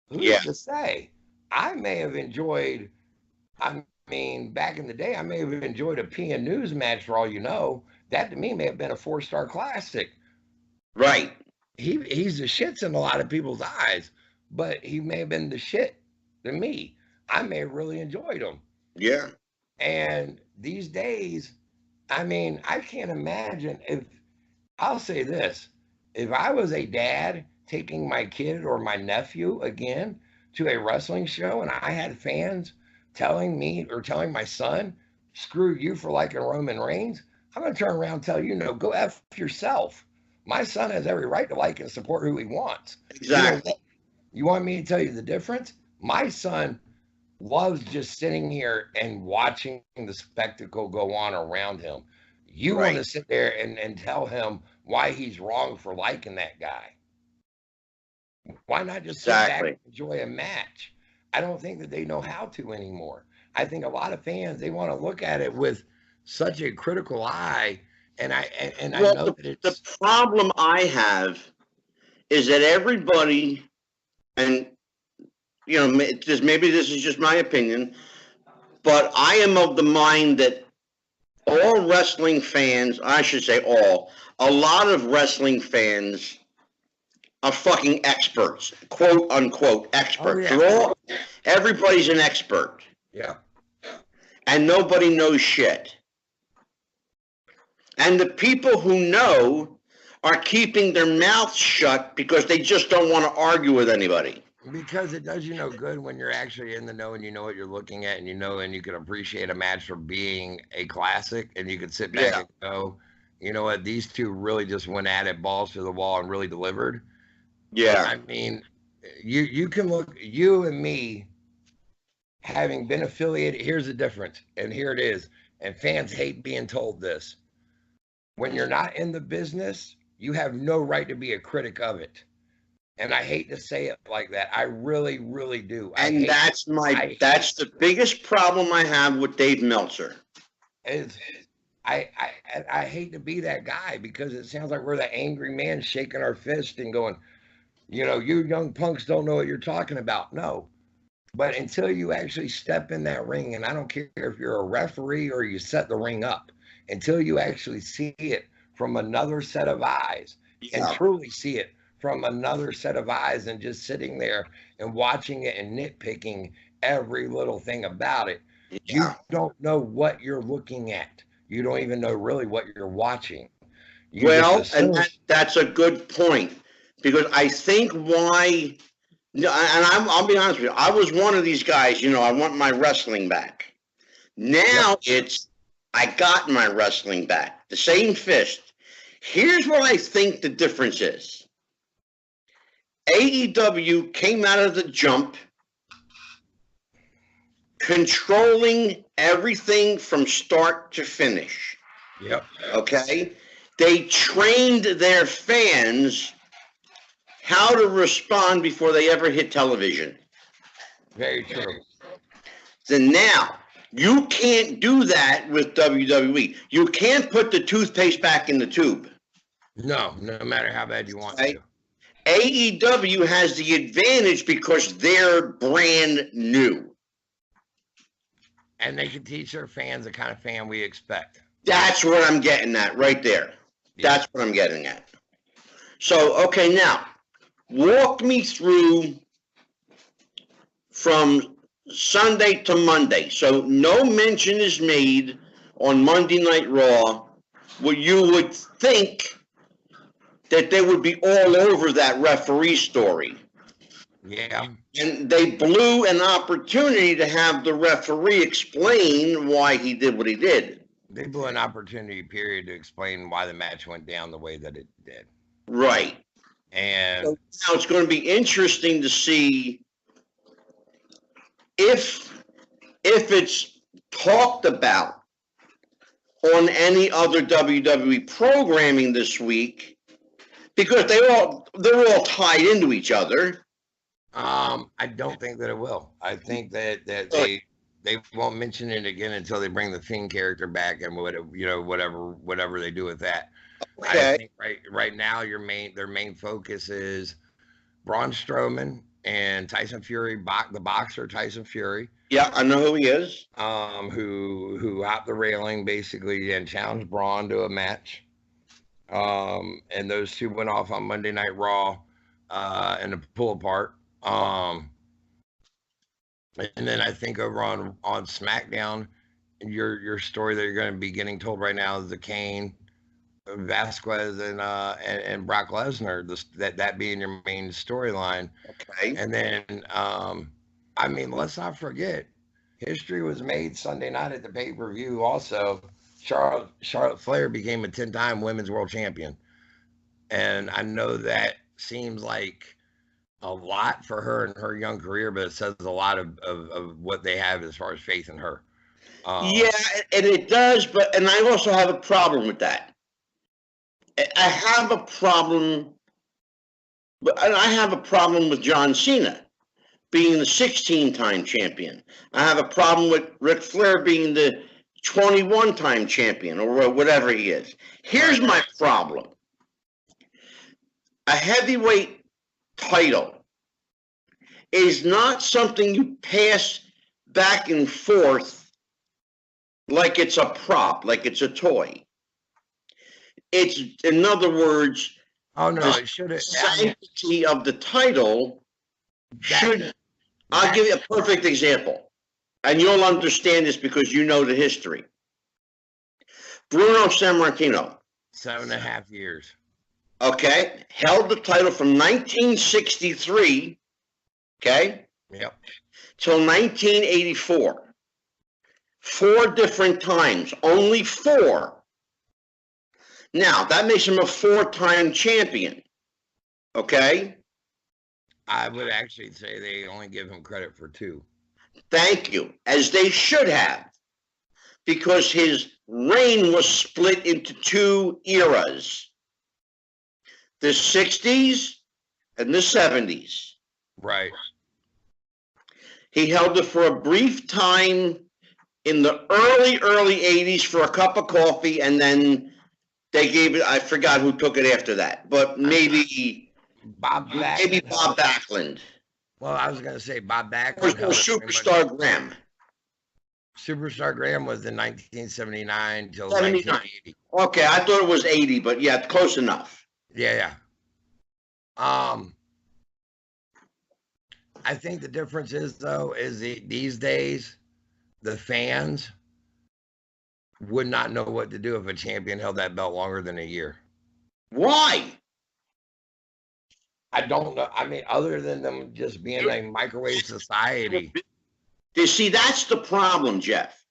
Who's to say? I may have enjoyed... I mean, back in the day, I may have enjoyed a PN News match, for all you know. That, to me, may have been a 4-star classic. Right. He's the shits in a lot of people's eyes, but he may have been the shit to me. I may have really enjoyed him. Yeah. And these days, I mean, I can't imagine if, I'll say this, if I was a dad taking my kid or my nephew again to a wrestling show and I had fans telling me or telling my son, screw you for liking Roman Reigns, I'm going to turn around and tell you, no, go F yourself. My son has every right to like and support who he wants. Exactly. You want me to tell you the difference? My son loves just sitting here and watching the spectacle go on around him. You want to sit there and tell him why he's wrong for liking that guy. Why not just sit back and enjoy a match? I don't think that they know how to anymore. I think a lot of fans, they want to look at it with such a critical eye. And I know that it's... The problem I have is that everybody, and you know, maybe this is just my opinion, but I am of the mind that all wrestling fans, I should say a lot of wrestling fans are fucking experts, quote unquote experts. Oh, yeah. Everybody's an expert. Yeah. And nobody knows shit. And the people who know are keeping their mouths shut because they just don't want to argue with anybody. Because it does you no good when you're actually in the know and you know what you're looking at, and you know, and you can appreciate a match for being a classic, and you can sit back and go, you know what, these two really just went at it, balls to the wall, and really delivered. Yeah. I mean, you can look, you and me having been affiliated, here's the difference, and here it is, and fans hate being told this. When you're not in the business, you have no right to be a critic of it. And I hate to say it like that. I really, really do. And that's the biggest problem I have with Dave Meltzer. I hate to be that guy because it sounds like we're the angry man shaking our fist and going, you know, you young punks don't know what you're talking about. No. But until you actually step in that ring, and I don't care if you're a referee or you set the ring up, until you actually see it from another set of eyes and truly see it from another set of eyes and just sitting there and watching it and nitpicking every little thing about it, you don't know what you're looking at. You don't even know really what you're watching. And that's a good point, because I think why, and I'll be honest with you, I was one of these guys, you know, I want my wrestling back. Now it's, I got my wrestling back, the same fist. Here's what I think the difference is. AEW came out of the jump controlling everything from start to finish. Yep. Okay? They trained their fans how to respond before they ever hit television. Very true. So now, you can't do that with WWE. You can't put the toothpaste back in the tube. No matter how bad you want to. AEW has the advantage because they're brand new. And they can teach their fans the kind of fan we expect. That's what I'm getting at right there. Yeah. That's what I'm getting at. So, okay, now, walk me through from Sunday to Monday. So no mention is made on Monday Night Raw where you would think that they would be all over that referee story. Yeah. And they blew an opportunity to have the referee explain why he did what he did. They blew an opportunity, period, to explain why the match went down the way that it did. Right. And so now it's going to be interesting to see if it's talked about on any other WWE programming this week, because they're all tied into each other. I don't think that it will. I think that they won't mention it again until they bring the Fiend character back and whatever they do with that. Okay. I think right now their main focus is Braun Strowman and Tyson Fury, the boxer Tyson Fury. Yeah, I know who he is. Who hopped the railing basically and challenged Braun to a match. And those two went off on Monday Night Raw in a pull apart. And then I think over on SmackDown, your story that you're going to be getting told right now is the Kane, Vasquez, and Brock Lesnar. That being your main storyline. Okay. And then I mean, let's not forget, History was made Sunday night at the pay-per-view. Also, Charlotte Flair became a 10-time women's world champion. And I know that seems like a lot for her in her young career, but it says a lot of what they have as far as faith in her. Yeah, and it does, and I also have a problem with that. I have a problem with John Cena being the 16-time champion. I have a problem with Ric Flair being the 21-time champion or whatever he is. Here's my problem. A heavyweight title is not something you pass back and forth like it's a prop, like it's a toy. It's, in other words, it should have. Sanctity of the title should. I'll give you a perfect example, and you'll understand this because you know the history. Bruno Sammartino. 7.5 years. Okay, held the title from 1963. Okay. Yep. Till 1984. 4 different times, only 4. Now, that makes him a 4-time champion, okay? I would actually say they only give him credit for 2. Thank you, as they should have, because his reign was split into 2 eras, the 60s and the 70s. Right. He held it for a brief time in the early 80s for a cup of coffee, and then they gave it, I forgot who took it after that, but maybe Bob Backlund. Maybe Bob Backlund. Well, I was going to say Bob Backlund. Or Superstar Graham. Superstar Graham was in 1979 till 1980. Okay, I thought it was 80, but yeah, close enough. Yeah. I think the difference is, though, these days, the fans would not know what to do if a champion held that belt longer than a year. Why? I don't know. I mean, other than them just being a microwave society. You see, that's the problem, Jeff.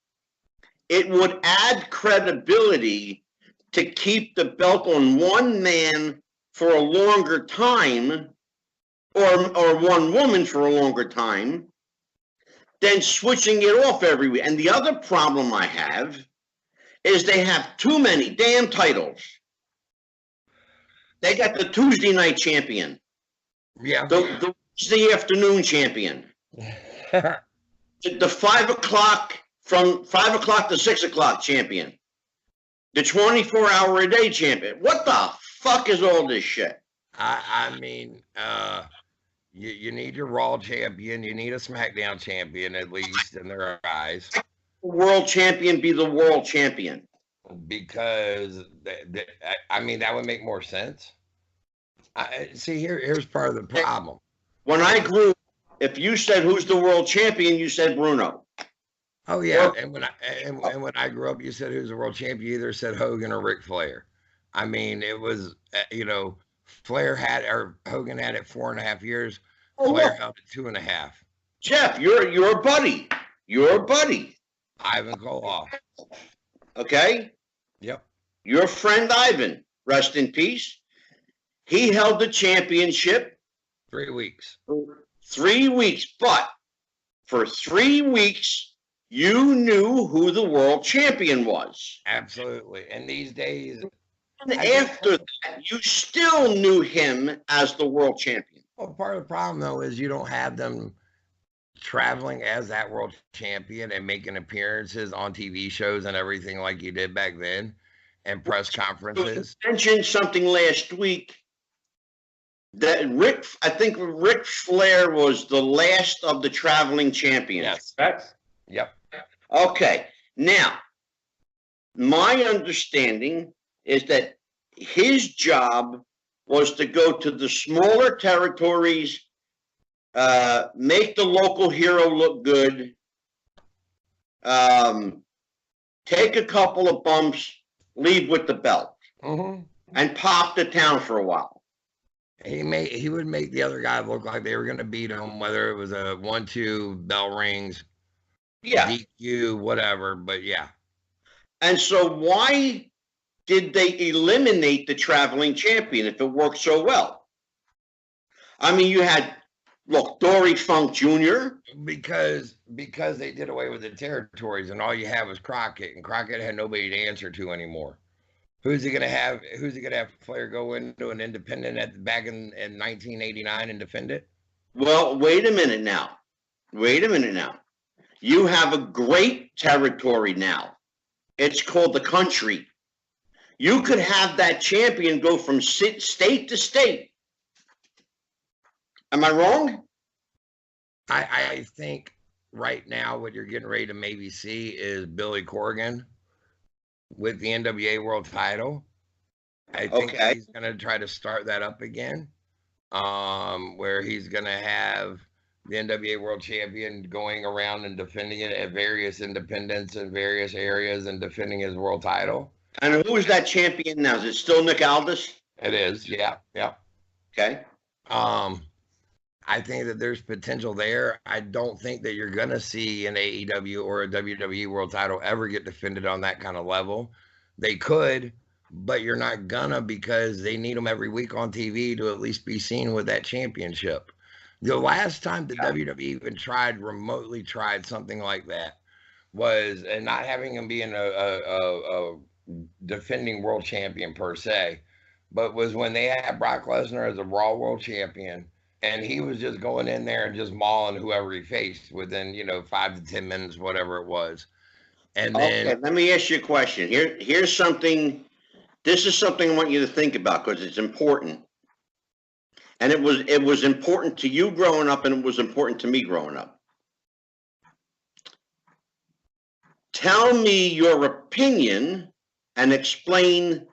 It would add credibility to keep the belt on one man for a longer time, or one woman for a longer time, than switching it off every week. And the other problem I have is they have too many damn titles. They got the Tuesday night champion. Yeah. The Wednesday afternoon champion. The 5 o'clock, from 5 o'clock to 6 o'clock champion. The 24-hour-a-day champion. What the fuck is all this shit? I mean, you need your Raw champion. You need a SmackDown champion, at least, in their eyes. World champion be the world champion. Because, I mean, that would make more sense. See, here's part of the problem. When I grew up, if you said who's the world champion, you said Bruno. Oh yeah, and when I grew up, you said who's the world champion. You either said Hogan or Ric Flair. I mean, it was Hogan had it 4.5 years. Flair held it 2.5. Jeff, you're a buddy. You're a buddy. Ivan Koloff. Okay. Yep. Your friend Ivan, rest in peace. He held the championship 3 weeks. 3 weeks, but for 3 weeks, you knew who the world champion was. Absolutely. And these days, and after that, you still knew him as the world champion. Well, part of the problem, though, is you don't have them traveling as that world champion and making appearances on TV shows and everything like you did back then, and press conferences. You mentioned something last week that I think Ric Flair was the last of the traveling champions. Yes. Correct? Yep. Okay. Now, my understanding is that his job was to go to the smaller territories, make the local hero look good, take a couple of bumps, leave with the belt, and pop the town for a while. He would make the other guy look like they were going to beat him, whether it was a 1-2 bell rings, Yeah. DQ, whatever. But yeah. And so why did they eliminate the traveling champion if it worked so well? I mean, you had, look, Dory Funk Jr. Because they did away with the territories, and all you have was Crockett, and Crockett had nobody to answer to anymore. Who's he gonna have? Who's he gonna have Flair go into an independent back in 1989 and defend it? Well, wait a minute now. Wait a minute now. You have a great territory now. It's called the country. You could have that champion go from state to state. Am I wrong? I think right now what you're getting ready to maybe see is Billy Corgan with the NWA World Title. I think he's going to try to start that up again, where he's going to have the NWA World Champion going around and defending it at various independents in various areas and defending his world title. And who is that champion now? Is it still Nick Aldis? It is, yeah. Okay. I think that there's potential there. I don't think that you're going to see an AEW or a WWE world title ever get defended on that kind of level. They could, but you're not gonna, because they need them every week on TV to at least be seen with that championship. The last time the WWE even remotely tried something like that was, and not having him being a defending world champion per se, but was when they had Brock Lesnar as a Raw world champion. And he was just going in there and just mauling whoever he faced within, 5 to 10 minutes, whatever it was. And then, okay, let me ask you a question. Here's something. This is something I want you to think about because it's important. And it was important to you growing up, and it was important to me growing up. Tell me your opinion and explain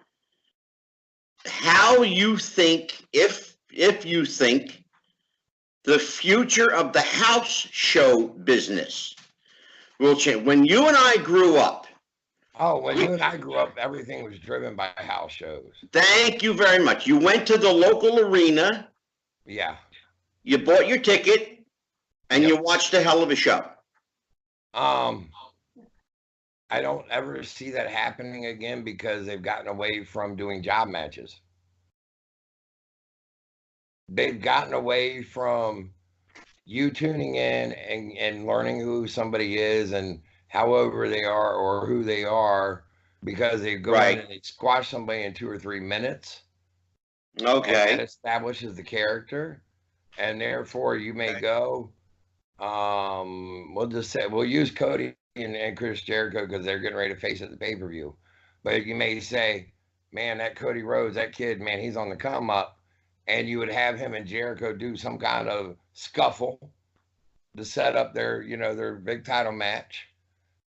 how you think, if you think, the future of the house show business will change. When you and I grew up. When you and I grew up, everything was driven by house shows. Thank you very much. You went to the local arena. Yeah. You bought your ticket, and you watched a hell of a show. I don't ever see that happening again because they've gotten away from doing job matches. They've gotten away from you tuning in and learning who somebody is and however they are or who they are, because they go in and they squash somebody in 2 or 3 minutes. Okay. And that establishes the character. And therefore you may go, we'll use Cody and Chris Jericho because they're getting ready to face at the pay-per-view. But you may say, man, that Cody Rhodes, that kid, man, he's on the come up. And you would have him and Jericho do some kind of scuffle to set up their, their big title match,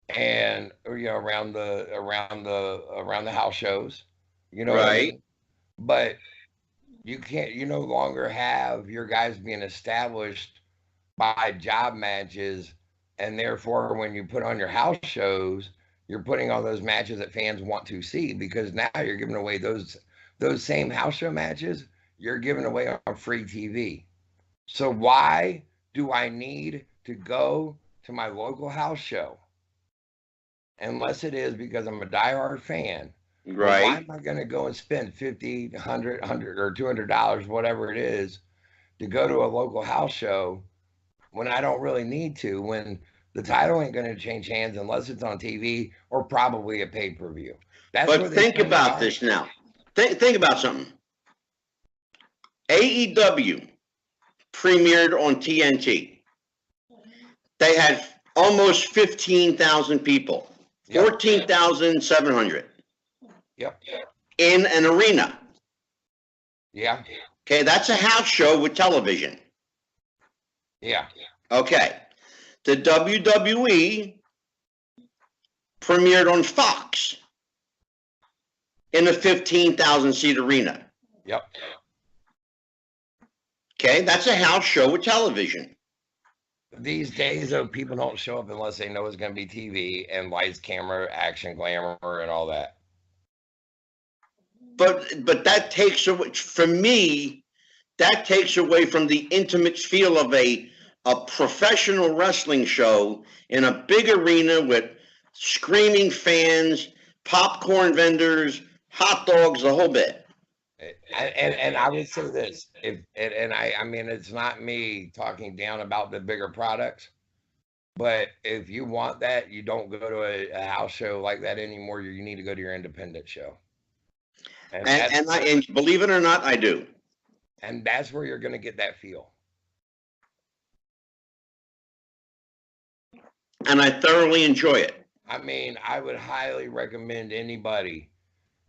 and around the house shows, what I mean? But you no longer have your guys being established by job matches, and therefore when you put on your house shows, you're putting on those matches that fans want to see, because now you're giving away those same house show matches. You're giving away on free TV. So why do I need to go to my local house show? Unless it is because I'm a diehard fan. Right. Why am I going to go and spend $50, $100, or $200, whatever it is, to go to a local house show when I don't really need to, when the title ain't going to change hands unless it's on TV or probably a pay-per-view? But think about this now. Think about something. AEW premiered on TNT. They had almost 15,000 people, 14,700. Yep. In an arena. Yeah. Okay, that's a house show with television. Yeah. Okay. The WWE premiered on Fox in a 15,000 seat arena. Yep. Okay, that's a house show with television. These days, though, people don't show up unless they know it's going to be TV and lights, camera, action, glamour, and all that. But that takes away, for me, that takes away from the intimate feel of a a professional wrestling show in a big arena with screaming fans, popcorn vendors, hot dogs, the whole bit. And I would say this, I mean, it's not me talking down about the bigger products, but if you want that, you don't go to a house show like that anymore. You need to go to your independent show. And believe it or not, I do. And that's where you're going to get that feel. And I thoroughly enjoy it. I mean, I would highly recommend anybody,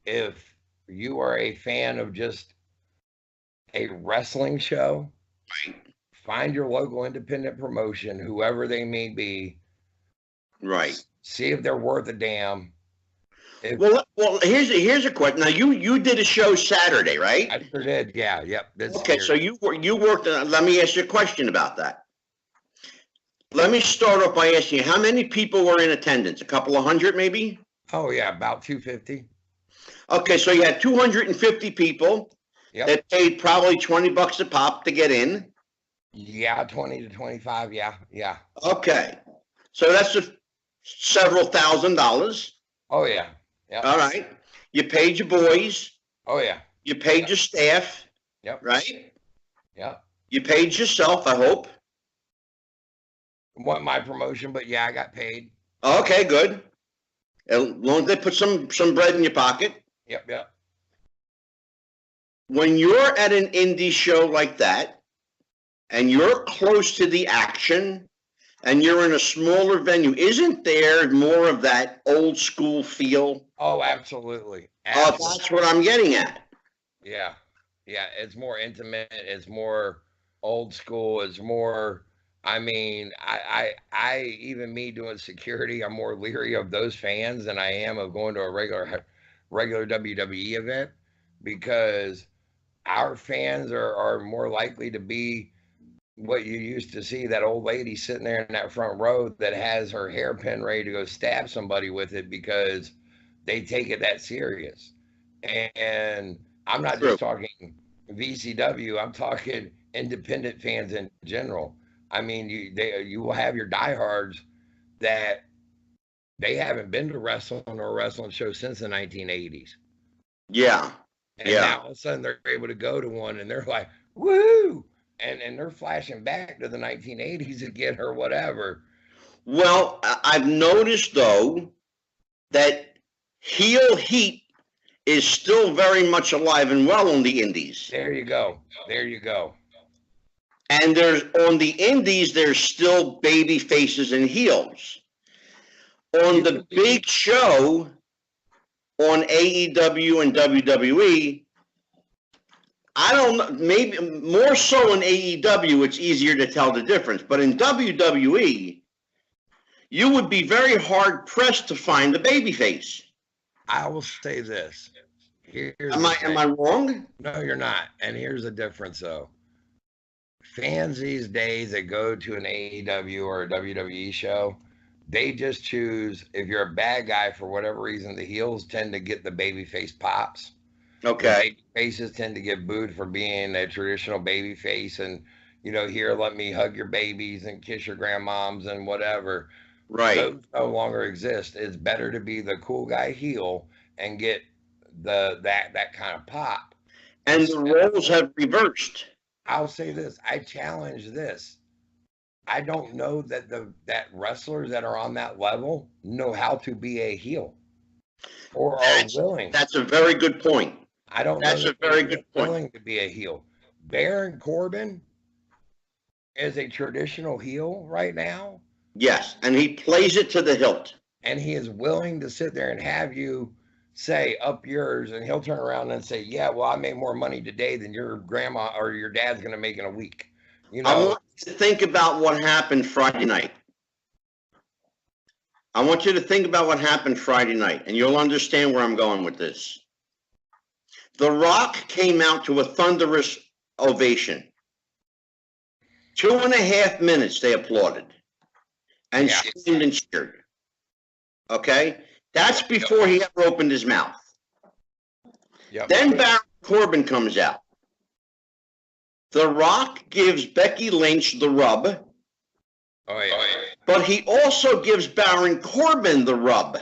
if you are a fan of just a wrestling show, Right. find your local independent promotion, whoever they may be. Right. See if they're worth a damn. Well, here's a question. Now, you did a show Saturday, right? I sure did. Yeah. Yep. Okay, so you worked. Let me ask you a question about that. Let me start off by asking you, how many people were in attendance? A couple of hundred, maybe? Oh, yeah, about 250. Okay, so you had 250 people that paid probably $20 a pop to get in. Yeah, 20 to 25. Yeah. Okay, so that's several $1,000s. Oh, yeah. Yep. All right. You paid your boys. Oh, yeah. You paid your staff. Yep. Right? Yep. You paid yourself, I hope. Want my promotion, but yeah, I got paid. Okay, good. As long as they put some bread in your pocket. Yep. When you're at an indie show like that, and you're close to the action, and you're in a smaller venue, isn't there more of that old school feel? Oh, absolutely. Oh, that's what I'm getting at. Yeah. It's more intimate. It's more old school. It's more. I mean, I even me doing security, I'm more leery of those fans than I am of going to a regular WWE event, because our fans are more likely to be what you used to see, that old lady sitting there in that front row that has her hairpin ready to go stab somebody with it, because they take it that serious. And I'm not just talking VCW, I'm talking independent fans in general. I mean, you will have your diehards that they haven't been to wrestling or a wrestling show since the 1980s. Yeah. And now all of a sudden they're able to go to one and they're like, woo! And they're flashing back to the 1980s again or whatever. Well, I've noticed, though, that heel heat is still very much alive and well on the indies. There you go. And on the indies, there's still baby faces and heels. On the big show, on AEW and WWE, I don't know, maybe more so in AEW, it's easier to tell the difference. But in WWE, you would be very hard pressed to find a baby face. I will say this. Am I wrong? No, you're not. And here's the difference, though. Fans these days that go to an AEW or a WWE show, they just choose, if you're a bad guy for whatever reason, the heels tend to get the babyface pops. Okay. The faces tend to get booed for being a traditional baby face and, here, let me hug your babies and kiss your grandmoms and whatever. Right. Those no longer exist. It's better to be the cool guy heel and get that kind of pop. And the roles have reversed. I'll say this. I challenge this. I don't know that wrestlers that are on that level know how to be a heel or are willing. That's a very good point. I don't know. That's a very good point. Willing to be a heel. Baron Corbin is a traditional heel right now. Yes, and he plays it to the hilt. And he is willing to sit there and have you say up yours, and he'll turn around and say, yeah, well, I made more money today than your grandma or your dad's going to make in a week. I want you to think about what happened Friday night. I want you to think about what happened Friday night, and you'll understand where I'm going with this. The Rock came out to a thunderous ovation. 2.5 minutes they applauded and screamed and cheered. Okay? That's before he ever opened his mouth. Then Baron Corbin comes out. The Rock gives Becky Lynch the rub Oh yeah. But he also gives Baron Corbin the rub.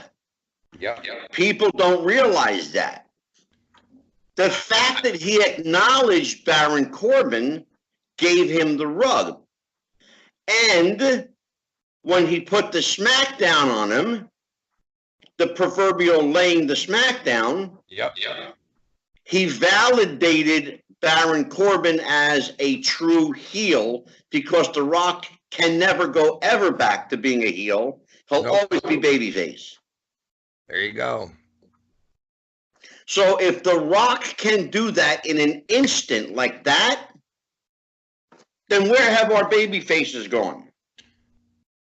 Yep. People don't realize that. The fact that he acknowledged Baron Corbin gave him the rub. And when he put the smackdown on him, the proverbial laying the smackdown, Yep. he validated Baron Corbin as a true heel because The Rock can never go ever back to being a heel. He'll always be babyface. There you go. So if The Rock can do that in an instant like that, then where have our baby faces gone?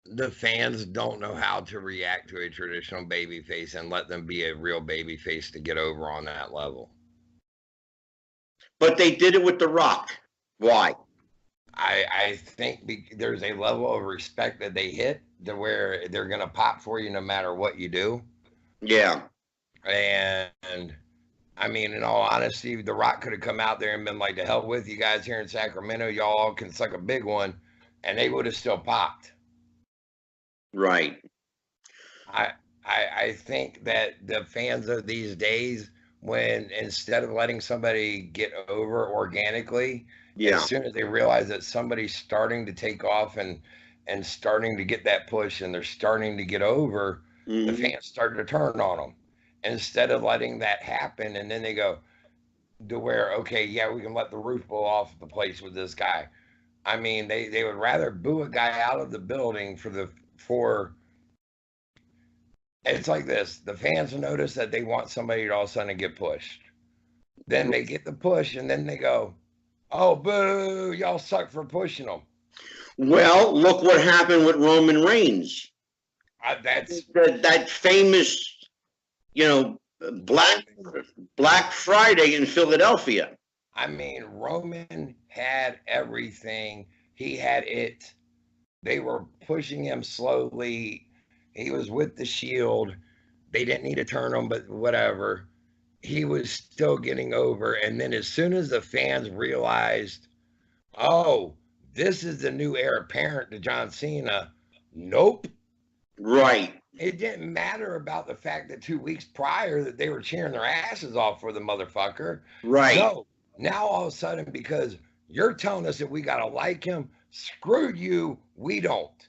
The fans don't know how to react to a traditional baby face and let them be a real baby face to get over on that level. But they did it with The Rock. Why? I think there's a level of respect that they hit to where they're going to pop for you no matter what you do. Yeah. And I mean, in all honesty, The Rock could have come out there and been like, "To hell with you guys here in Sacramento. Y'all all can suck a big one," and they would have still popped. Right. I think that the fans of these days, when instead of letting somebody get over organically, as soon as they realize that somebody's starting to take off and starting to get that push and they're starting to get over, the fans start to turn on them. Instead of letting that happen, and then they go to where, okay, yeah, we can let the roof blow off the place with this guy. I mean, they would rather boo a guy out of the building for it's like this. The fans notice that they want somebody to all of a sudden get pushed. Then they get the push, and then they go, "Oh, boo, y'all suck for pushing them." Well, look what happened with Roman Reigns. That's that famous, Black Friday in Philadelphia. I mean, Roman had everything. He had it. They were pushing him slowly. He was with the Shield. They didn't need to turn him, but whatever. He was still getting over. And then as soon as the fans realized, oh, this is the new heir apparent to John Cena, nope. Right. It didn't matter about the fact that 2 weeks prior that they were cheering their asses off for the motherfucker. Right. No, now all of a sudden, because you're telling us that we got to like him, screw you, we don't.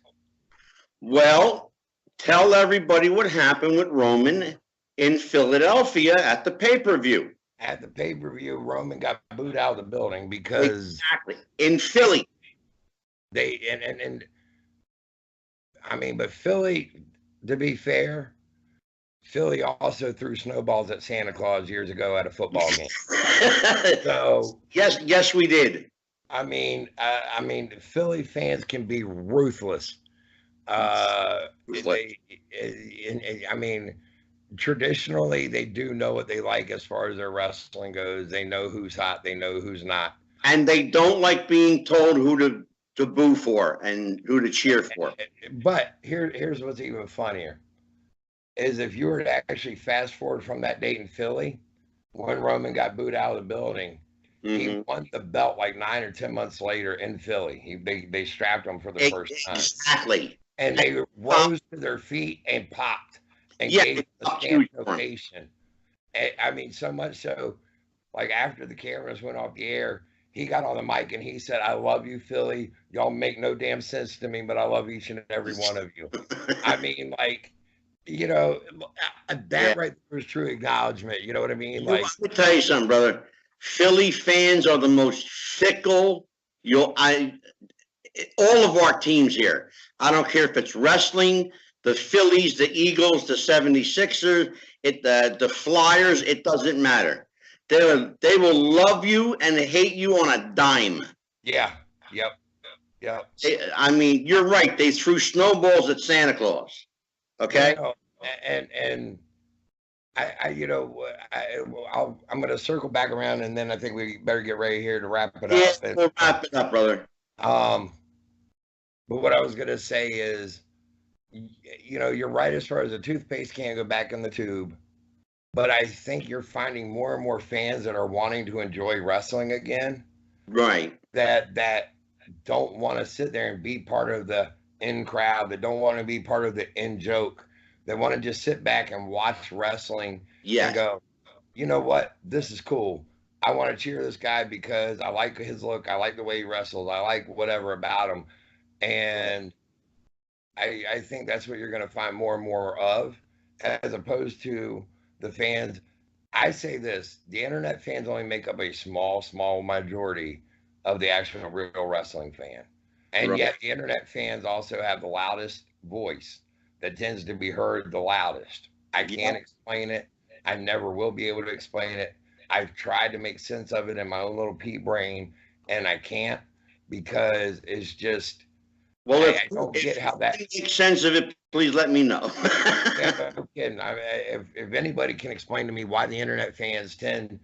Well, tell everybody what happened with Roman in Philadelphia at the pay-per-view. At the pay-per-view, Roman got booed out of the building because exactly in Philly. They and I mean, but Philly, to be fair, Philly also threw snowballs at Santa Claus years ago at a football game. So yes, we did. I mean, Philly fans can be ruthless. I mean, traditionally, they do know what they like as far as their wrestling goes. They know who's hot. They know who's not. And they don't like being told who to boo for and who to cheer for. But here's what's even funnier, is if you were to actually fast forward from that date in Philly, when Roman got booed out of the building, he won the belt like 9 or 10 months later in Philly. They strapped him for the first time. Exactly. And they rose to their feet and popped and gave a stand ovation. I mean, so much so, like after the cameras went off the air, he got on the mic and he said, "I love you, Philly. Y'all make no damn sense to me, but I love each and every one of you." I mean, like, that right there was true acknowledgement. You know what I mean? Like, let me tell you something, brother. Philly fans are the most fickle. All of our teams here. I don't care if it's wrestling, the Phillies, the Eagles, the 76ers, the Flyers. It doesn't matter. They will love you and hate you on a dime. Yeah. Yep. I mean, you're right. They threw snowballs at Santa Claus. Okay. And I'm going to circle back around, and then I think we better get ready here to wrap it up. Yeah, we'll wrap it up, brother. But what I was going to say is, you're right as far as the toothpaste can't go back in the tube. But I think you're finding more and more fans that are wanting to enjoy wrestling again. Right. That don't want to sit there and be part of the in crowd, that don't want to be part of the in joke, that want to just sit back and watch wrestling and Yes. go, you know what, this is cool. I want to cheer this guy because I like his look. I like the way he wrestles. I like whatever about him. And I think that's what you're going to find more and more of, as opposed to the fans. I say this: the internet fans only make up a small majority of the actual real wrestling fan. And Right. yet, the internet fans also have the loudest voice that tends to be heard the loudest. I can't explain it. I never will be able to explain it. I've tried to make sense of it in my own little pea brain, and I can't, because it's just, Well, I don't get how that makes sense of it, please let me know. Yeah, no kidding. If anybody can explain to me why the internet fans tend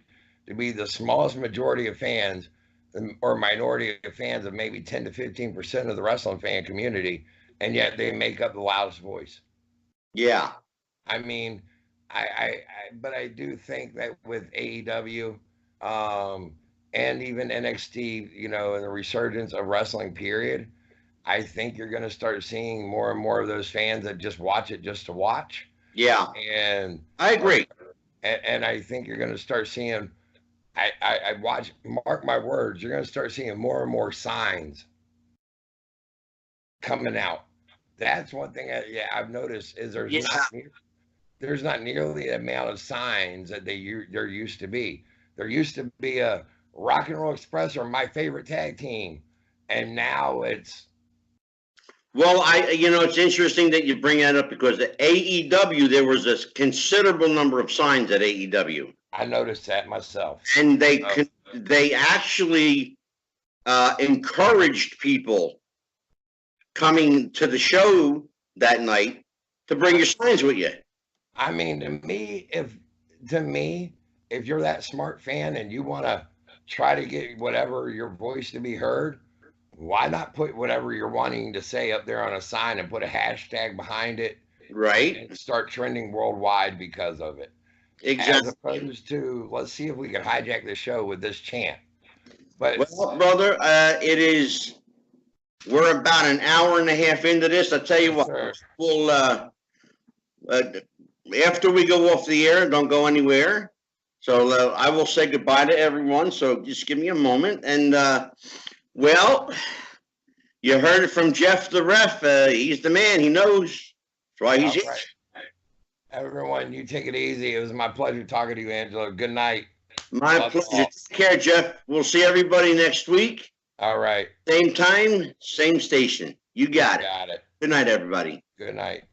to be the smallest majority of fans, or minority of fans of maybe 10 to 15% of the wrestling fan community, and yet they make up the loudest voice. Yeah. I mean, but I do think that with AEW, and even NXT, in the resurgence of wrestling period, I think you're going to start seeing more and more of those fans that just watch it just to watch. Yeah. And I agree. And I think you're going to start seeing, I watch, mark my words, you're going to start seeing more and more signs coming out. That's one thing I've noticed, is there's not nearly the amount of signs that there used to be. There used to be a Rock and Roll Express or My Favorite Tag Team, and now it's. Well, it's interesting that you bring that up, because at AEW, there was a considerable number of signs at AEW. I noticed that myself. And they actually encouraged people coming to the show that night to bring your signs with you. I mean, to me, if you're that smart fan and you want to try to get whatever your voice to be heard, why not put whatever you're wanting to say up there on a sign and put a hashtag behind it, right? And start trending worldwide because of it. Exactly. As opposed to, let's see if we can hijack the show with this chant. But well, brother, we're about an hour and a half into this. I'll tell you what, we'll after we go off the air, don't go anywhere. So I will say goodbye to everyone. So just give me a moment. And well, you heard it from Jeff the ref. He's the man. He knows. That's why he's here. Right. Everyone, you take it easy. It was my pleasure talking to you, Angelo. Good night. My pleasure. Take care, Jeff. We'll see everybody next week. All right. Same time, same station. You got it. Got it. Good night, everybody. Good night.